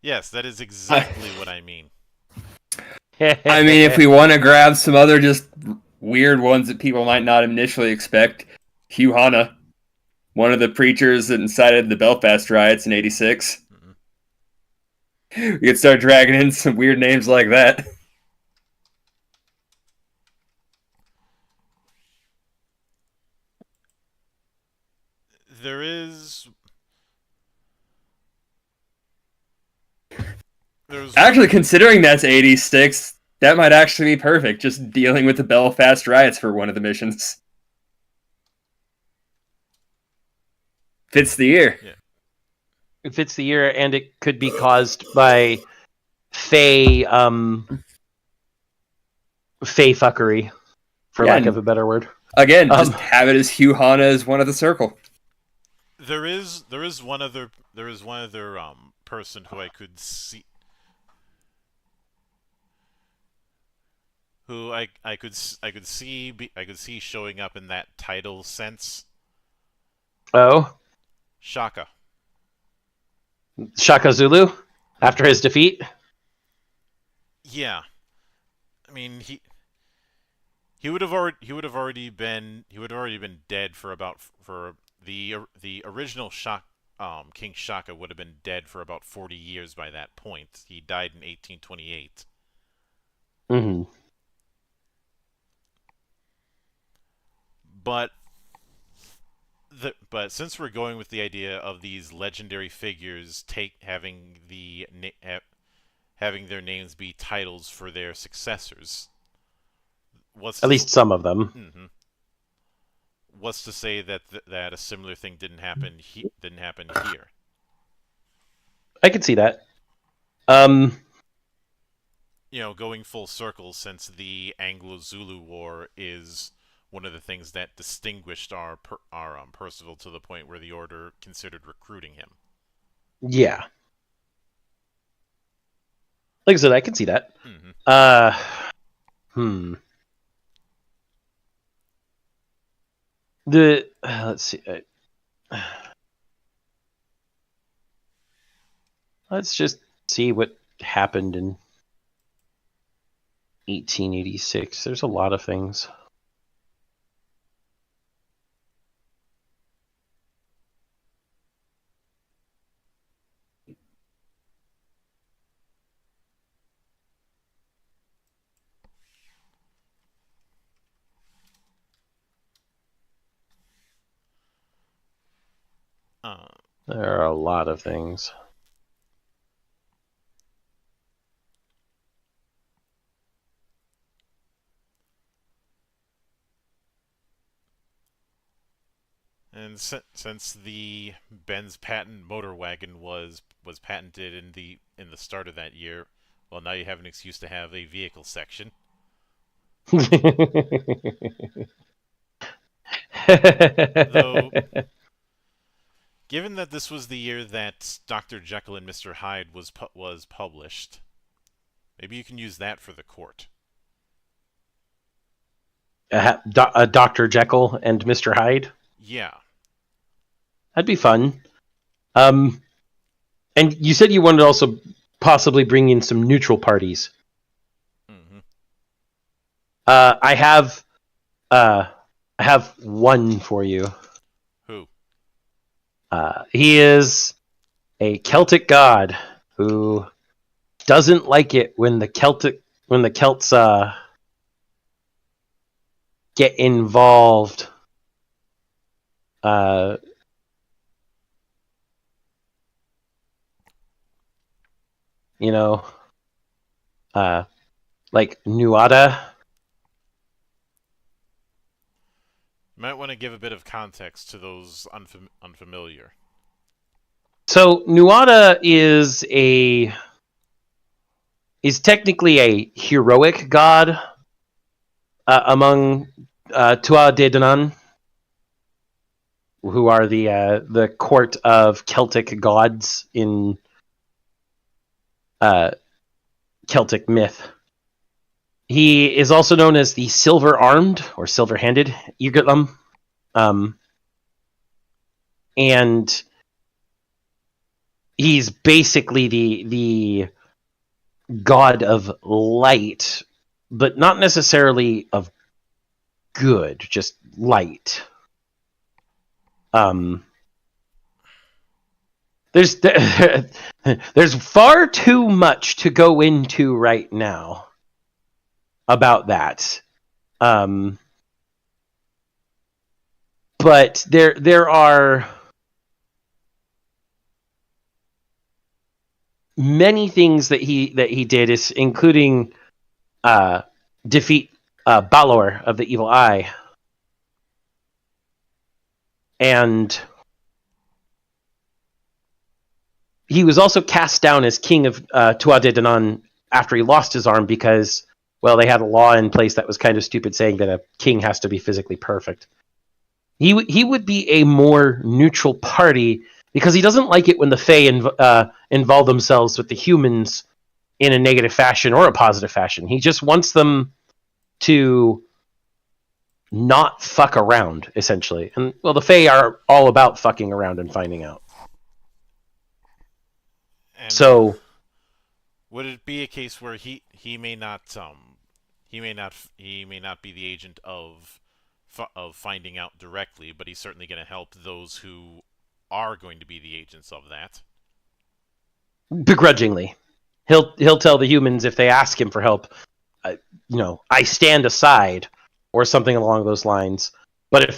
Yes, that is exactly what I mean. I mean, if we want to grab some other just weird ones that people might not initially expect, Hugh Hanna, one of the preachers that incited the Belfast riots in '86. Mm-hmm. We could start dragging in some weird names like that. There's actually, considering that's '86, that might actually be perfect, just dealing with the Belfast riots for one of the missions. Fits the year. Yeah. It fits the year, and it could be caused by Fey fuckery, for lack of a better word. Again, just have it as Hugh Hanna as one of the circle. There is one other person who I could see, who I could see showing up in that title sense. Oh, Shaka Zulu after his defeat. Yeah, I mean he would have already been dead for the original King Shaka would have been dead for about 40 years by that point. He died in 1828. Mm-hmm. But since we're going with the idea of these legendary figures having their names be titles for their successors, at least some of them. Mm-hmm. What's to say that a similar thing didn't happen here? I could see that. Going full circle, since the Anglo-Zulu War is one of the things that distinguished our Percival to the point where the Order considered recruiting him. Yeah. Like I said, I can see that. Mm-hmm. Let's see. Let's just see what happened in 1886. There's a lot of things. Uh, There are a lot of things. and since the Benz patent motor wagon was patented in the start of that year, well, now you have an excuse to have a vehicle section. Though, given that this was the year that Dr. Jekyll and Mr. Hyde was published, maybe you can use that for the court. Dr. Jekyll and Mr. Hyde. Yeah. That'd be fun. And you said you wanted to also possibly bring in some neutral parties. Mm-hmm. I have one for you. Who? He is a Celtic god who doesn't like it when the Celts get involved. You know, like Nuada. You might want to give a bit of context to those unfamiliar. So Nuada is technically a heroic god among Tuatha De Danann, who are the court of Celtic gods in Celtic myth. He is also known as the Silver-Armed or Silver-Handed Yggdrasil, and he's basically the god of light, but not necessarily of good, just light. There's far too much to go into right now about that. But there are many things that he did, is including defeat Balor of the Evil Eye, and he was also cast down as king of Tuatha De Danann after he lost his arm because, well, they had a law in place that was kind of stupid, saying that a king has to be physically perfect. He would be a more neutral party because he doesn't like it when the Fae involve themselves with the humans in a negative fashion or a positive fashion. He just wants them to not fuck around, essentially. And, well, the Fae are all about fucking around and finding out. And So, would it be a case where he may not be the agent of finding out directly, but he's certainly going to help those who are going to be the agents of that? begrudgingly, he'll tell the humans if they ask him for help, I stand aside, or something along those lines. But if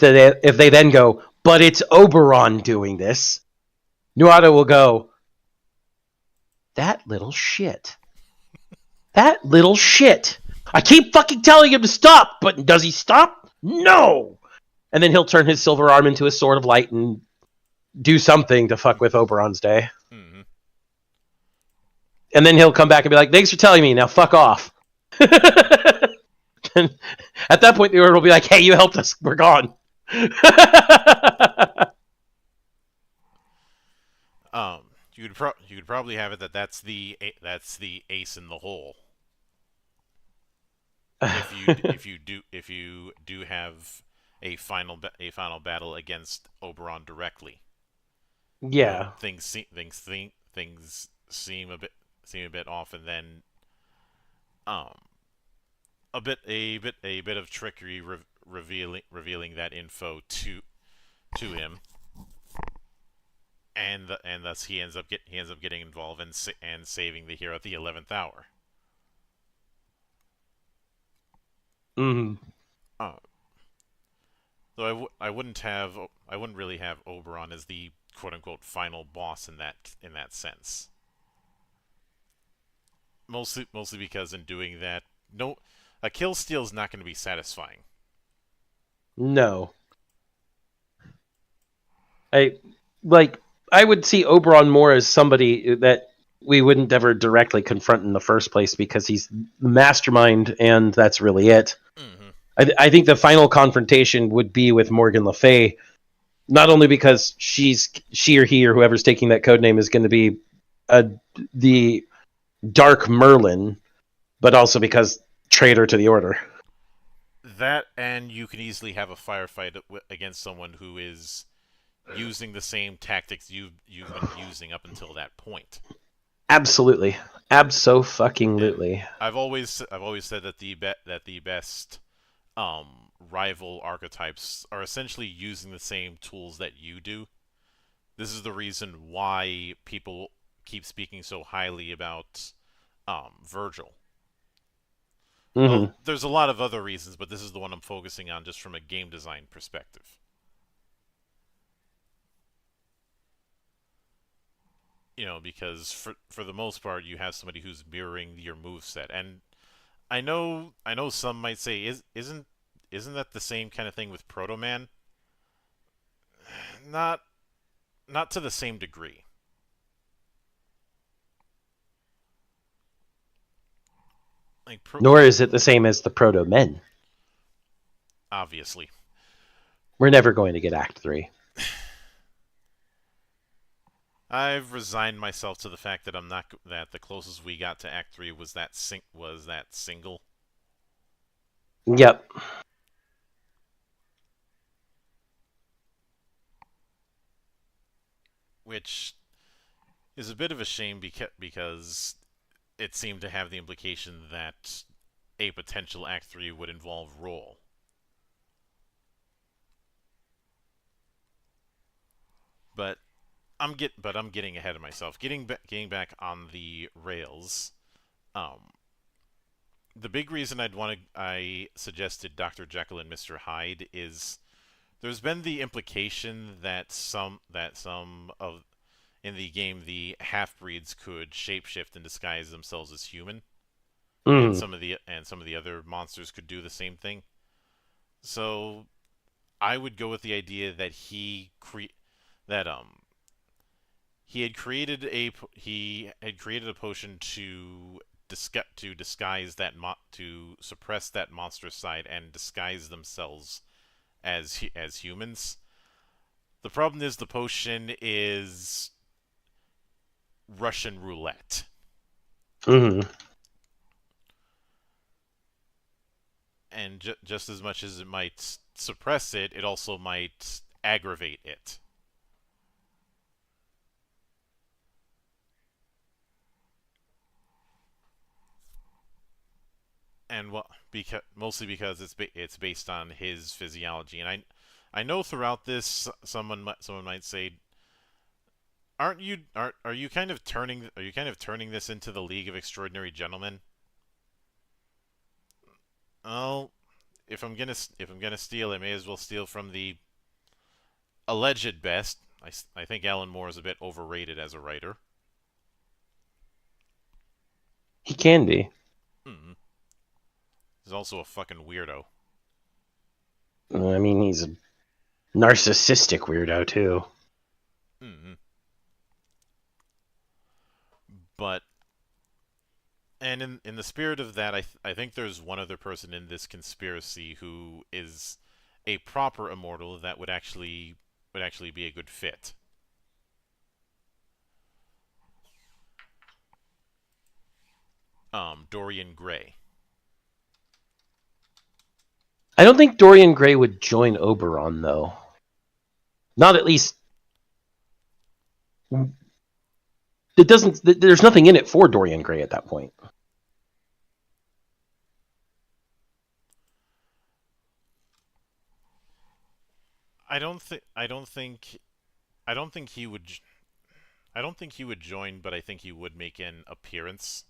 they then go, but it's Oberon doing this, Nuada will go, that little shit. That little shit. I keep fucking telling him to stop, but does he stop? No! And then he'll turn his silver arm into a sword of light and do something to fuck with Oberon's day. Mm-hmm. And then he'll come back and be like, thanks for telling me, now fuck off. And at that point, the order will be like, hey, you helped us, we're gone. You could probably have it that's the ace in the hole. If you do have a final battle against Oberon directly. Yeah. Things seem a bit off, and then a bit of trickery revealing that info to him, and thus he ends up getting involved and saving the hero at the 11th hour. Mm-hmm. So I wouldn't really have Oberon as the quote unquote final boss in that sense. Mostly because in doing that, no, a kill steal is not going to be satisfying. No. I like I would see Oberon more as somebody that we wouldn't ever directly confront in the first place because he's the mastermind and that's really it. Mm-hmm. I think the final confrontation would be with Morgan Le Fay, not only because she or he or whoever's taking that code name is going to be the Dark Merlin, but also because traitor to the Order. That, and you can easily have a firefight against someone who is using the same tactics you've been using up until that point. Absolutely, abso-fucking-lutely. I've always said that the best rival archetypes are essentially using the same tools that you do. This is the reason why people keep speaking so highly about Virgil. Mm-hmm. Well, there's a lot of other reasons, but this is the one I'm focusing on just from a game design perspective. Because for the most part, you have somebody who's mirroring your moveset, and I know some might say, isn't that the same kind of thing with Proto Man? Not not to the same degree. Like Nor is it the same as the Proto Men. obviously. We're never going to get Act 3. I've resigned myself to the fact that that the closest we got to Act 3 was that single. Yep. Which is a bit of a shame because it seemed to have the implication that a potential Act 3 would involve role. But I'm getting ahead of myself. Getting back on the rails. The big reason I suggested Dr. Jekyll and Mr. Hyde is there's been the implication that some of in the game the half-breeds could shapeshift and disguise themselves as human, and Mm. some of the other monsters could do the same thing. So I would go with the idea that that he had created a potion to disguise to suppress that monster side and disguise themselves as humans. The problem is the potion is Russian roulette. Mm. And just as much as it might suppress it, it also might aggravate it. And mostly because it's based on his physiology. And I know throughout this someone might say, are you kind of turning this into the League of Extraordinary Gentlemen? Oh, if I'm gonna steal, I may as well steal from the alleged best. I think Alan Moore is a bit overrated as a writer. He can be. Hmm. He's also a fucking weirdo. I mean, he's a narcissistic weirdo, too. Hmm. But and in the spirit of that, I think there's one other person in this conspiracy who is a proper immortal that would actually be a good fit. Dorian Gray. I don't think Dorian Gray would join Oberon, though. Not at least. It doesn't. There's nothing in it for Dorian Gray at that point. I don't think he would. I don't think he would join, but I think he would make an appearance.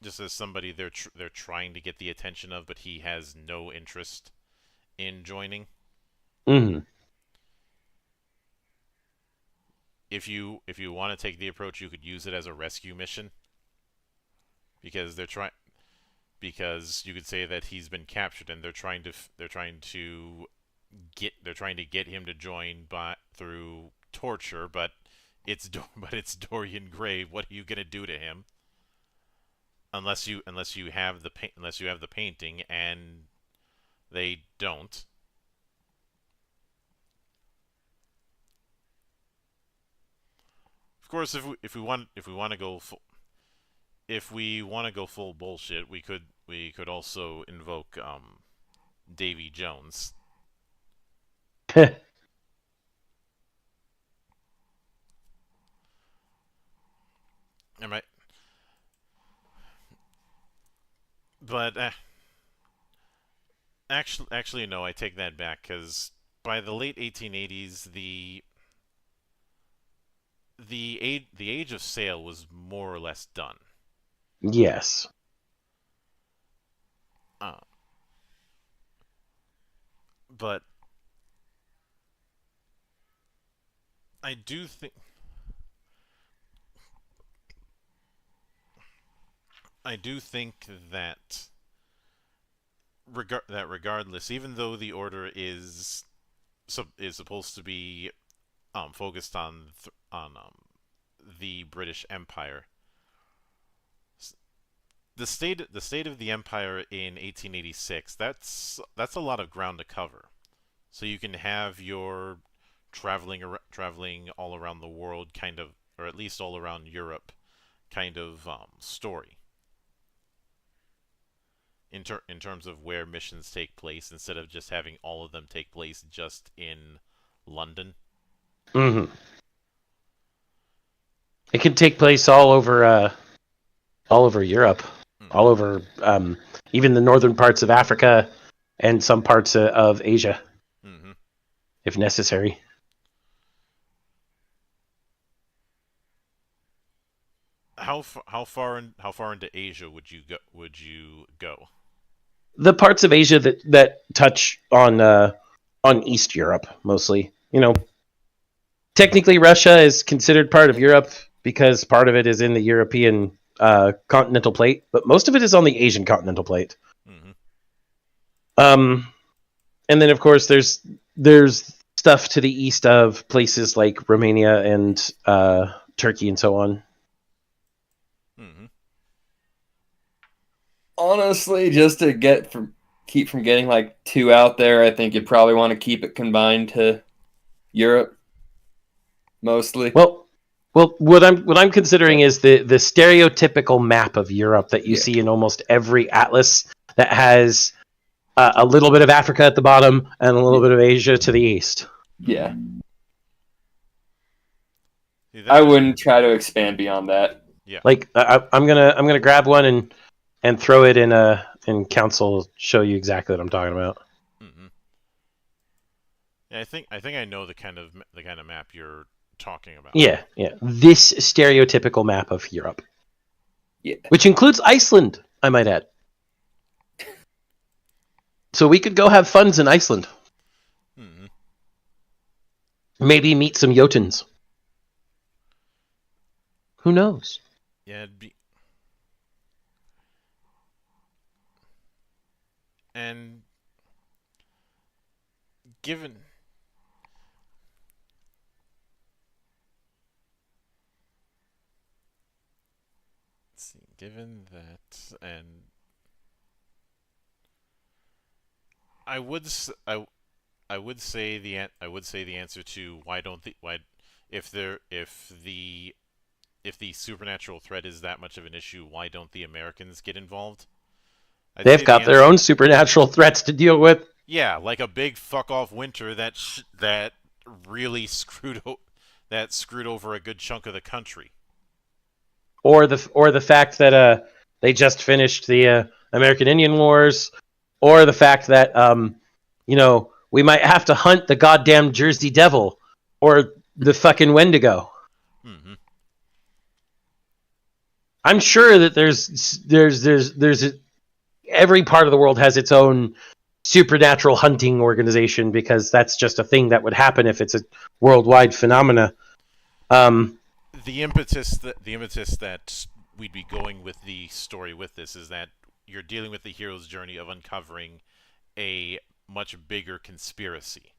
Just as somebody they're trying to get the attention of, but he has no interest in joining. Mm-hmm. If you want to take the approach, you could use it as a rescue mission because because you could say that he's been captured and they're trying to get him to join through torture, but it's Dorian Gray. What are you gonna do to him? Unless you have the painting, and they don't. Of course, if we want to go full bullshit, we could also invoke Davy Jones. Am I? But actually, no. I take that back because by the late 1880s, the age of sail was more or less done. Yes. Uh, but I do think that regardless, even though the order is supposed to be focused on the British Empire, the state of the empire in 1886, that's a lot of ground to cover. So you can have your traveling all around the world kind of, or at least all around Europe kind of story in terms of where missions take place, instead of just having all of them take place just in London. Mm-hmm. It can take place all over Europe, all over even the northern parts of Africa and some parts of Asia, if necessary. How far into Asia would you go? The parts of Asia that touch on East Europe mostly. Technically Russia is considered part of Europe because part of it is in the European continental plate, but most of it is on the Asian continental plate. And then of course there's stuff to the east of places like Romania and Turkey and so on. Honestly, just to keep from getting like too out there, I think you'd probably want to keep it combined to Europe, mostly. Well, what I'm considering is the stereotypical map of Europe that you see in almost every atlas that has a little bit of Africa at the bottom and a little bit of Asia to the east. Yeah. I wouldn't try to expand beyond that. Yeah. Like I'm gonna grab one and throw it in council, show you exactly what I'm talking about. Yeah, I think I know the kind of map you're talking about. Yeah. This stereotypical map of Europe. Yeah. Which includes Iceland, I might add. So we could go have funs in Iceland. Maybe meet some Jotuns. Who knows? Yeah, it'd be. And given that, and I would say the answer to if the supernatural threat is that much of an issue, why don't the Americans get involved? They've got their own supernatural threats to deal with. Yeah, like a big fuck off winter that really screwed over a good chunk of the country. Or the fact that they just finished the American Indian Wars, or the fact that we might have to hunt the goddamn Jersey Devil or the fucking Wendigo. I'm sure that there's every part of the world has its own supernatural hunting organization, because that's just a thing that would happen if it's a worldwide phenomena. The impetus that we'd be going with the story with this is that you're dealing with the hero's journey of uncovering a much bigger conspiracy,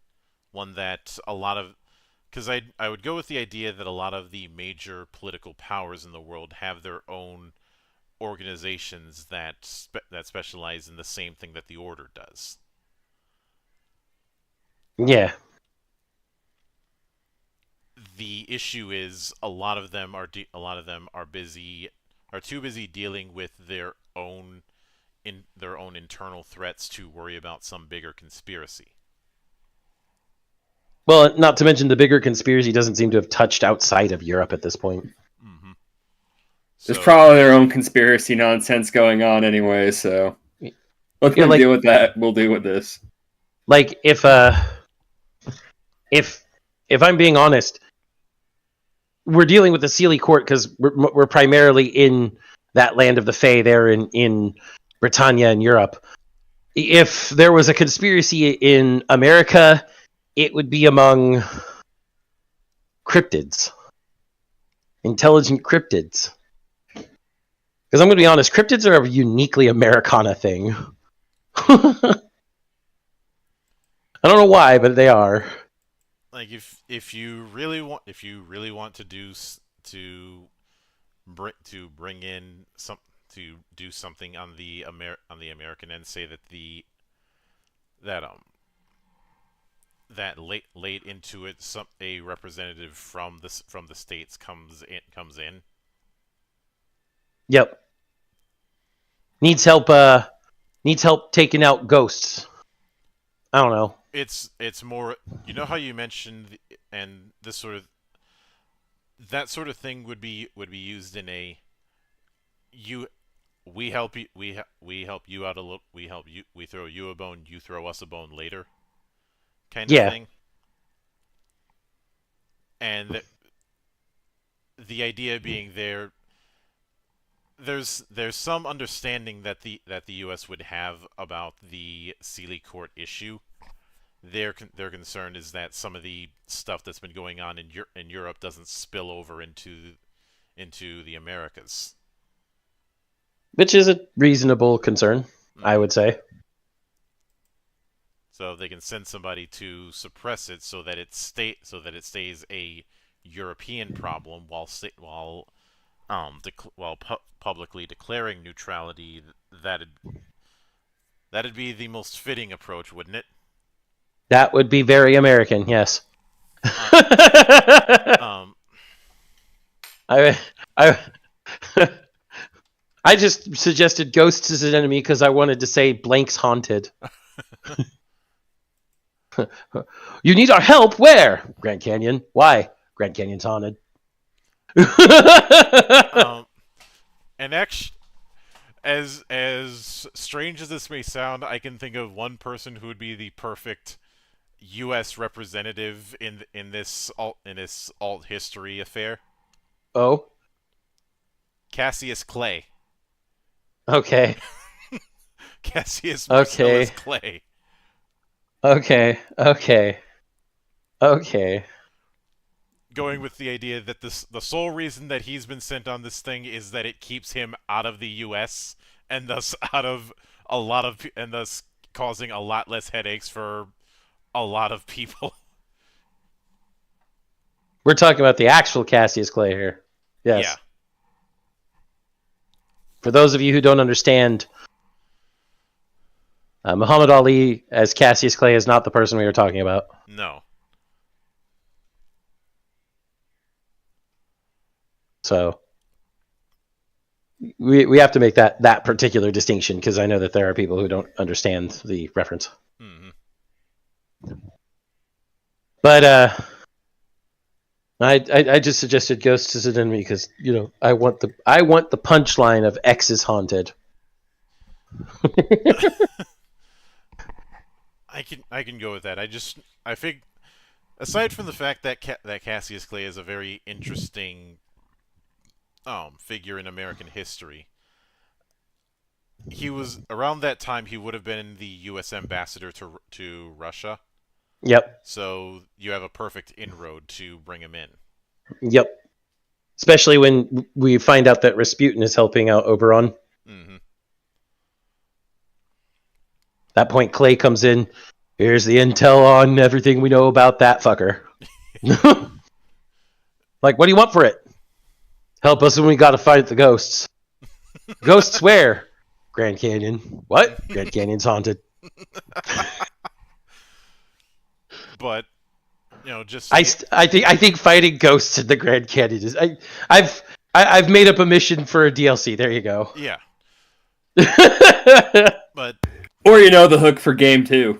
one that a lot of, because I would go with the idea that a lot of the major political powers in the world have their own organizations that specialize in the same thing that the Order does. Yeah. The issue is a lot of them are too busy dealing with their own internal threats to worry about some bigger conspiracy. Well, not to mention the bigger conspiracy doesn't seem to have touched outside of Europe at this point. Mm-hmm. There's probably their own conspiracy nonsense going on anyway, so let them deal with that. We'll deal with this. Like, if I'm being honest, we're dealing with the Sealy Court because we're primarily in that land of the Fae there in Britannia and Europe. If there was a conspiracy in America, it would be among cryptids. Intelligent cryptids. Because I'm going to be honest, cryptids are a uniquely Americana thing. I don't know why, but they are. Like if you really want to bring in to do something on the American end, say that that late into it, a representative from the states comes in. Yep. Needs help taking out ghosts. I don't know. It's more, you know how you mentioned, and this sort of that sort of thing would be used in a we help you out a little, we throw you a bone, you throw us a bone later kind of thing. And the idea being there's some understanding that the US would have about the Sealy Court issue. Their concern is that some of the stuff that's been going on in Europe doesn't spill over into the Americas. Which is a reasonable concern, I would say. So they can send somebody to suppress it so that it stays a European problem while publicly declaring neutrality. That'd be the most fitting approach, wouldn't it? That would be very American, yes. I just suggested ghosts as an enemy because I wanted to say blanks haunted. You need our help? Where? Grand Canyon. Why? Grand Canyon's haunted. And actually, as strange as this may sound, I can think of one person who would be the perfect U.S. representative in this alt history affair. Oh, Cassius Clay. Okay. Cassius Marcellus Clay. Okay. Going with the idea that the sole reason that he's been sent on this thing is that it keeps him out of the U.S. and thus thus causing a lot less headaches for a lot of people. We're talking about the actual Cassius Clay here. Yes. Yeah. For those of you who don't understand, Muhammad Ali as Cassius Clay is not the person we were talking about. No. So we have to make that particular distinction because I know that there are people who don't understand the reference. Mm-hmm. But I just suggested ghosts as an enemy because I want the punchline of X is haunted. I can go with that. I think aside from the fact that that Cassius Clay is a very interesting figure in American history, he was around that time. He would have been the U.S. ambassador to Russia. Yep. So you have a perfect inroad to bring him in. Yep. Especially when we find out that Rasputin is helping out Oberon. Mm-hmm. That point, Clay comes in. Here's the intel on everything we know about that fucker. Like, what do you want for it? Help us when we gotta fight the ghosts. Ghosts where? Grand Canyon. What? Grand Canyon's haunted. But just I think fighting ghosts in the Grand Canyon is. I've made up a mission for a DLC. There you go. yeah. But Or the hook for game 2.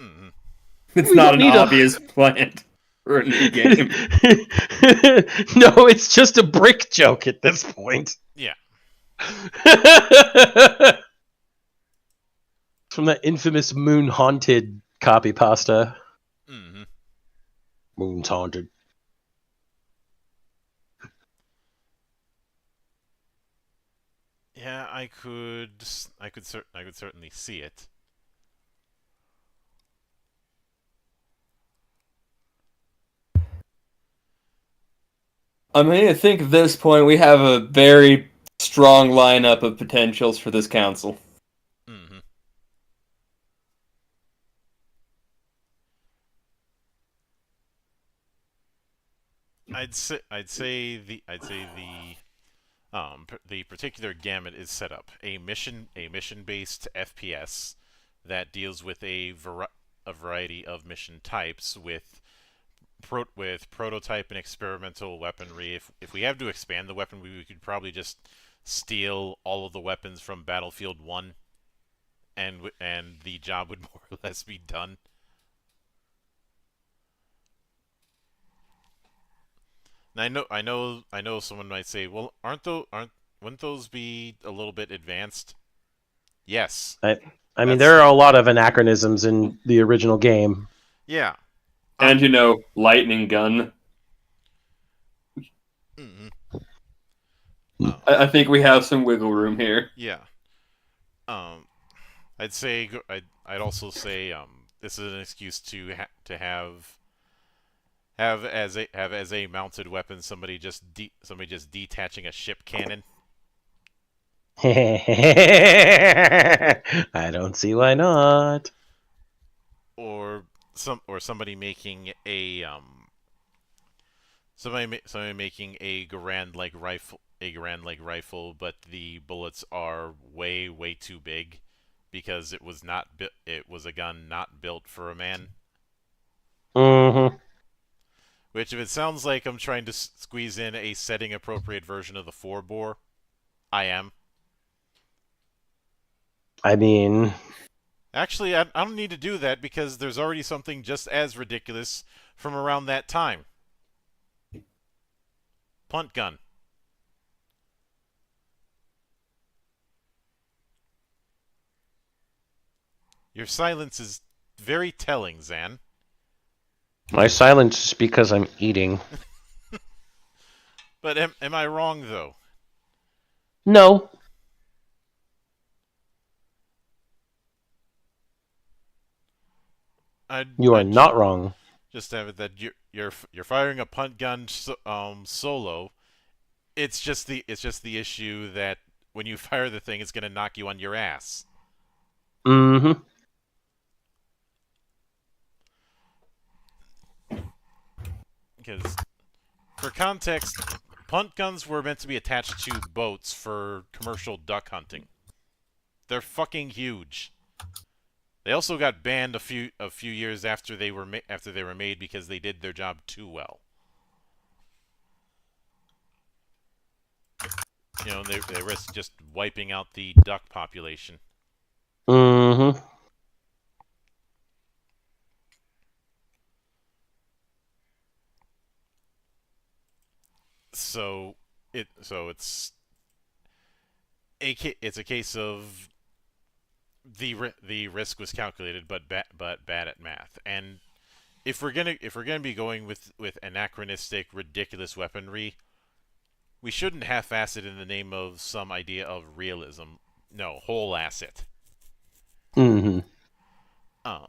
mm, It's We not don't an need a- obvious plant for a new game. No, it's just a brick joke at this point. yeah, From that infamous Moon Haunted copy pasta. mm-hmm. Moon's haunted. Yeah, I could certainly see it. I mean, I think at this point we have a very strong lineup of potentials for this council. Mm-hmm. The particular gamut is set up a mission based FPS that deals with a variety of mission types with prototype and experimental weaponry. If we have to expand the weapon, we could probably just steal all of the weapons from Battlefield 1 and the job would more or less be done. And I know someone might say, "Well, wouldn't those be a little bit advanced?" Yes. I mean, That's- there are a lot of anachronisms in the original game. Yeah. And lightning gun. Mm-hmm. I think we have some wiggle room here. Yeah. I'd also say this is an excuse to have as a mounted weapon somebody just detaching a ship cannon. I don't see why not. Or somebody making a somebody making a Garand like rifle, but the bullets are way too big because it was a gun not built for a man. Mm-hmm. Which, if it sounds like I'm trying to squeeze in a setting appropriate version of the 4-bore, I am. I mean, Actually, I don't need to do that because there's already something just as ridiculous from around that time. Punt gun. Your silence is very telling, Zan. my silence is because I'm eating. But am I wrong, though? No. You are not wrong. Just have it that you're firing a punt gun solo. It's just the issue that when you fire the thing, it's going to knock you on your ass. Mm-hmm. Because, for context, punt guns were meant to be attached to boats for commercial duck hunting. They're fucking huge. They also got banned a few years after they were made because they did their job too well. They risk just wiping out the duck population. Mm-hmm. So it's a case of the risk was calculated, but bad at math. And if we're gonna be going with anachronistic, ridiculous weaponry, we shouldn't half-ass it in the name of some idea of realism. No, whole asset. Mm-hmm. Uh,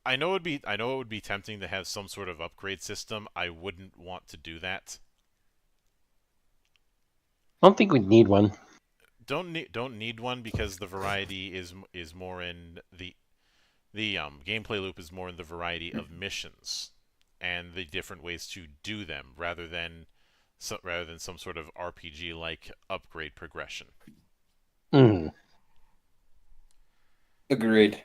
I know it would be tempting to have some sort of upgrade system. I wouldn't want to do that. I don't think we'd need one. Don't need one because the variety is more in the gameplay loop is more in the variety of missions and the different ways to do them rather than some sort of RPG like upgrade progression. Mm-hmm. Agreed.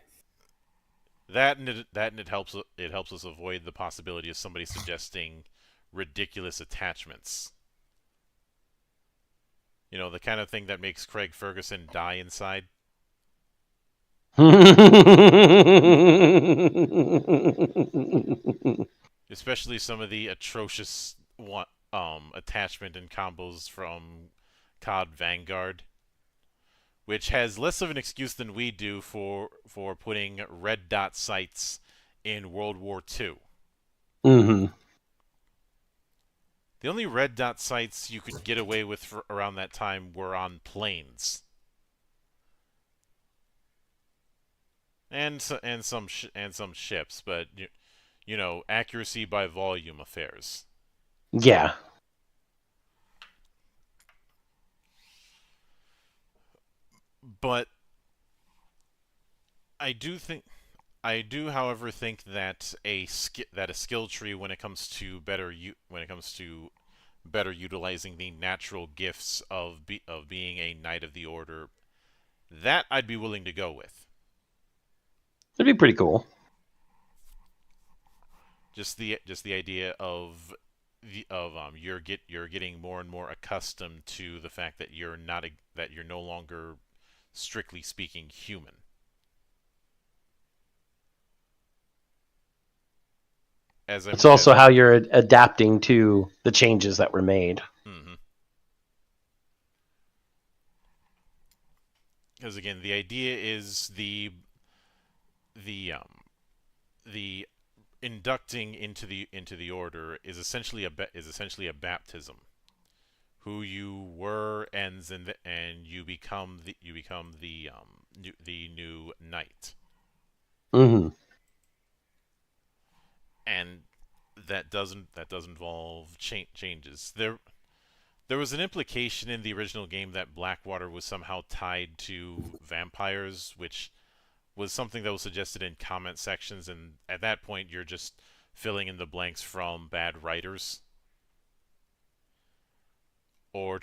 That and it helps us avoid the possibility of somebody suggesting ridiculous attachments. You know, the kind of thing that makes Craig Ferguson die inside. Especially some of the atrocious attachment and combos from COD Vanguard, which has less of an excuse than we do for putting red dot sights in World War II. Mm-hmm. The only red dot sights you could get away with for around that time were on planes, and some ships, but you know, accuracy by volume affairs. Yeah. But I do think I do, however, think that a skill tree when it comes to better utilizing the natural gifts of being a knight of the order, that I'd be willing to go with. That'd be pretty cool. Just the idea of you're getting more and more accustomed to the fact that that you're no longer strictly speaking human. As I'm It's also how you're adapting to the changes that were made. mm-hmm. Because again, the idea is the the inducting into the order is essentially a baptism. Who you were ends and you become the new knight, Mm-hmm. and that does involve changes. There was an implication in the original game that Blackwater was somehow tied to vampires, which was something that was suggested in comment sections, and at that point you're just filling in the blanks from bad writers or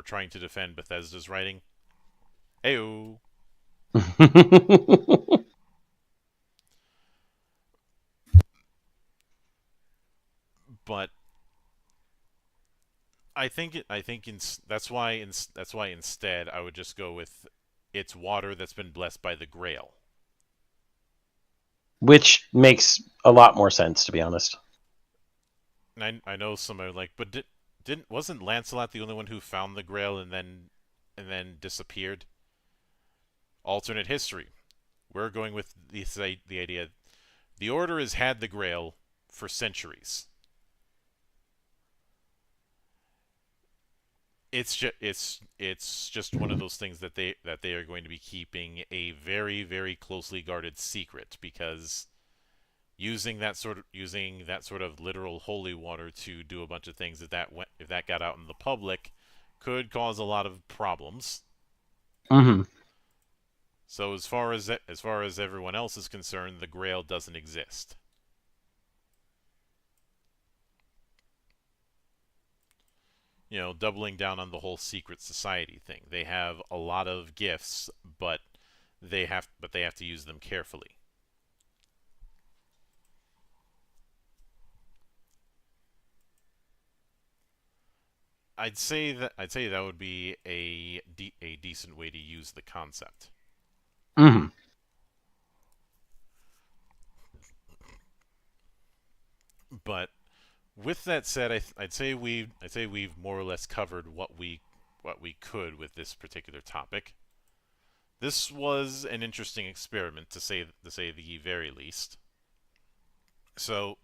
trying to defend Bethesda's writing. Heyo. But that's why instead I would just go with it's water that's been blessed by the Grail. Which makes a lot more sense, to be honest. And I know some are like, but didn't wasn't Lancelot the only one who found the Grail and then disappeared? Alternate history. We're going with the idea the Order has had the Grail for centuries. It's just one of those things that they are going to be keeping a very very closely guarded secret, because using that sort of literal holy water to do a bunch of things if that got out in the public could cause a lot of problems. Mm-hmm. So as far as everyone else is concerned, the Grail doesn't exist. You know, doubling down on the whole secret society thing. They have a lot of gifts, but they have to use them carefully. I'd say that would be a decent way to use the concept. Mm-hmm. But with that said, I'd say we've more or less covered what we could with this particular topic. This was an interesting experiment to say the very least. So,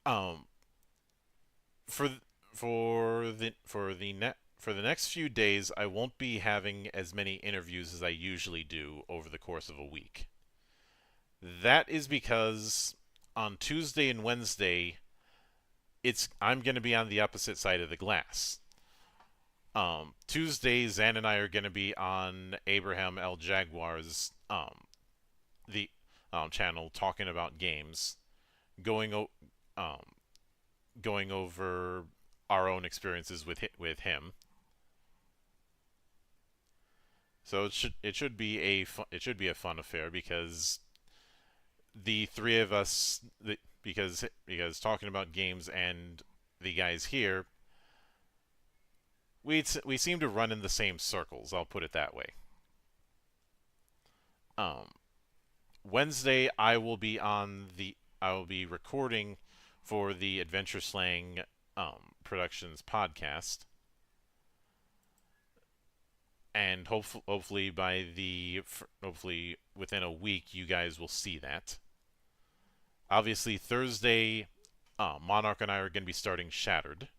um, for for the next few days, I won't be having as many interviews as I usually do over the course of a week. That is because on Tuesday and Wednesday, I'm going to be on the opposite side of the glass. Tuesday, Zan and I are going to be on Abraham L. Jaguar's the channel talking about games, going going over our own experiences with him. So it should be a fun affair because the three of us because talking about games and the guys here, we seem to run in the same circles. I'll put it that way. Wednesday I will be recording for the Adventure Slang Productions podcast, and hopefully within a week you guys will see that. Obviously Thursday, Monarch and I are going to be starting Shattered,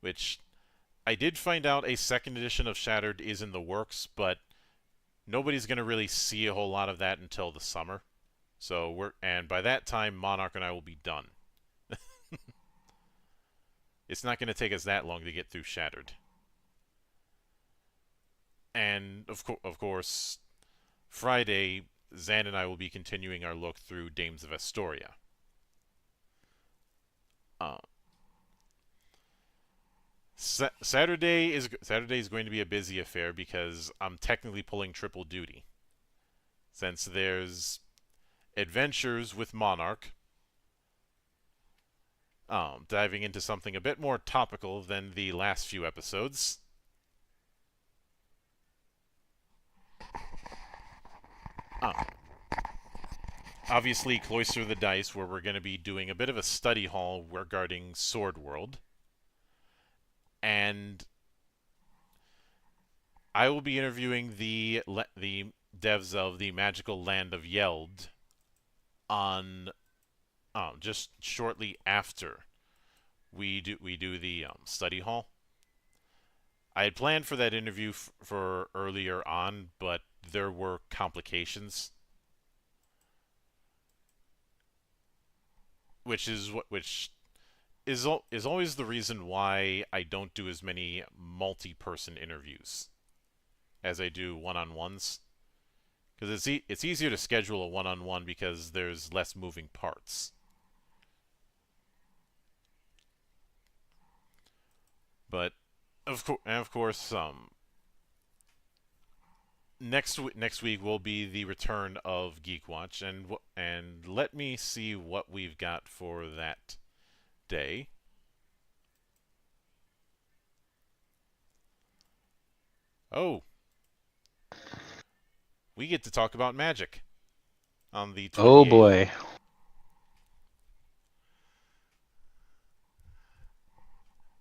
which I did find out a second edition of Shattered is in the works, but nobody's going to really see a whole lot of that until the summer. So by that time, Monarch and I will be done. It's not going to take us that long to get through Shattered. And of course, Friday, Zan and I will be continuing our look through Dames of Astoria. Saturday is going to be a busy affair because I'm technically pulling triple duty, since there's Adventures with Monarch, diving into something a bit more topical than the last few episodes. Obviously, Cloister of the Dice, where we're going to be doing a bit of a study hall regarding Sword World. And I will be interviewing the devs of the Magical Land of Yeld on just shortly after we do the study hall. I had planned for that interview for earlier on, but there were complications, which is always the reason why I don't do as many multi-person interviews as I do one-on-ones. Because it's easier to schedule a one-on-one because there's less moving parts. But of course, next week will be the return of GeekWatch, and let me see what we've got for that day. Oh, we get to talk about Magic on the 28th. Oh boy.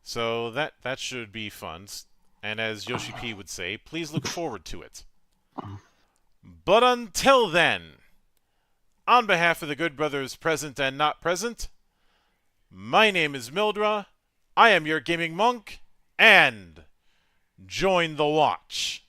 So that should be fun, and as Yoshi P would say, please look forward to it. But until then, on behalf of the good brothers present and not present, my name is Mildra, I am your gaming monk, and join the watch.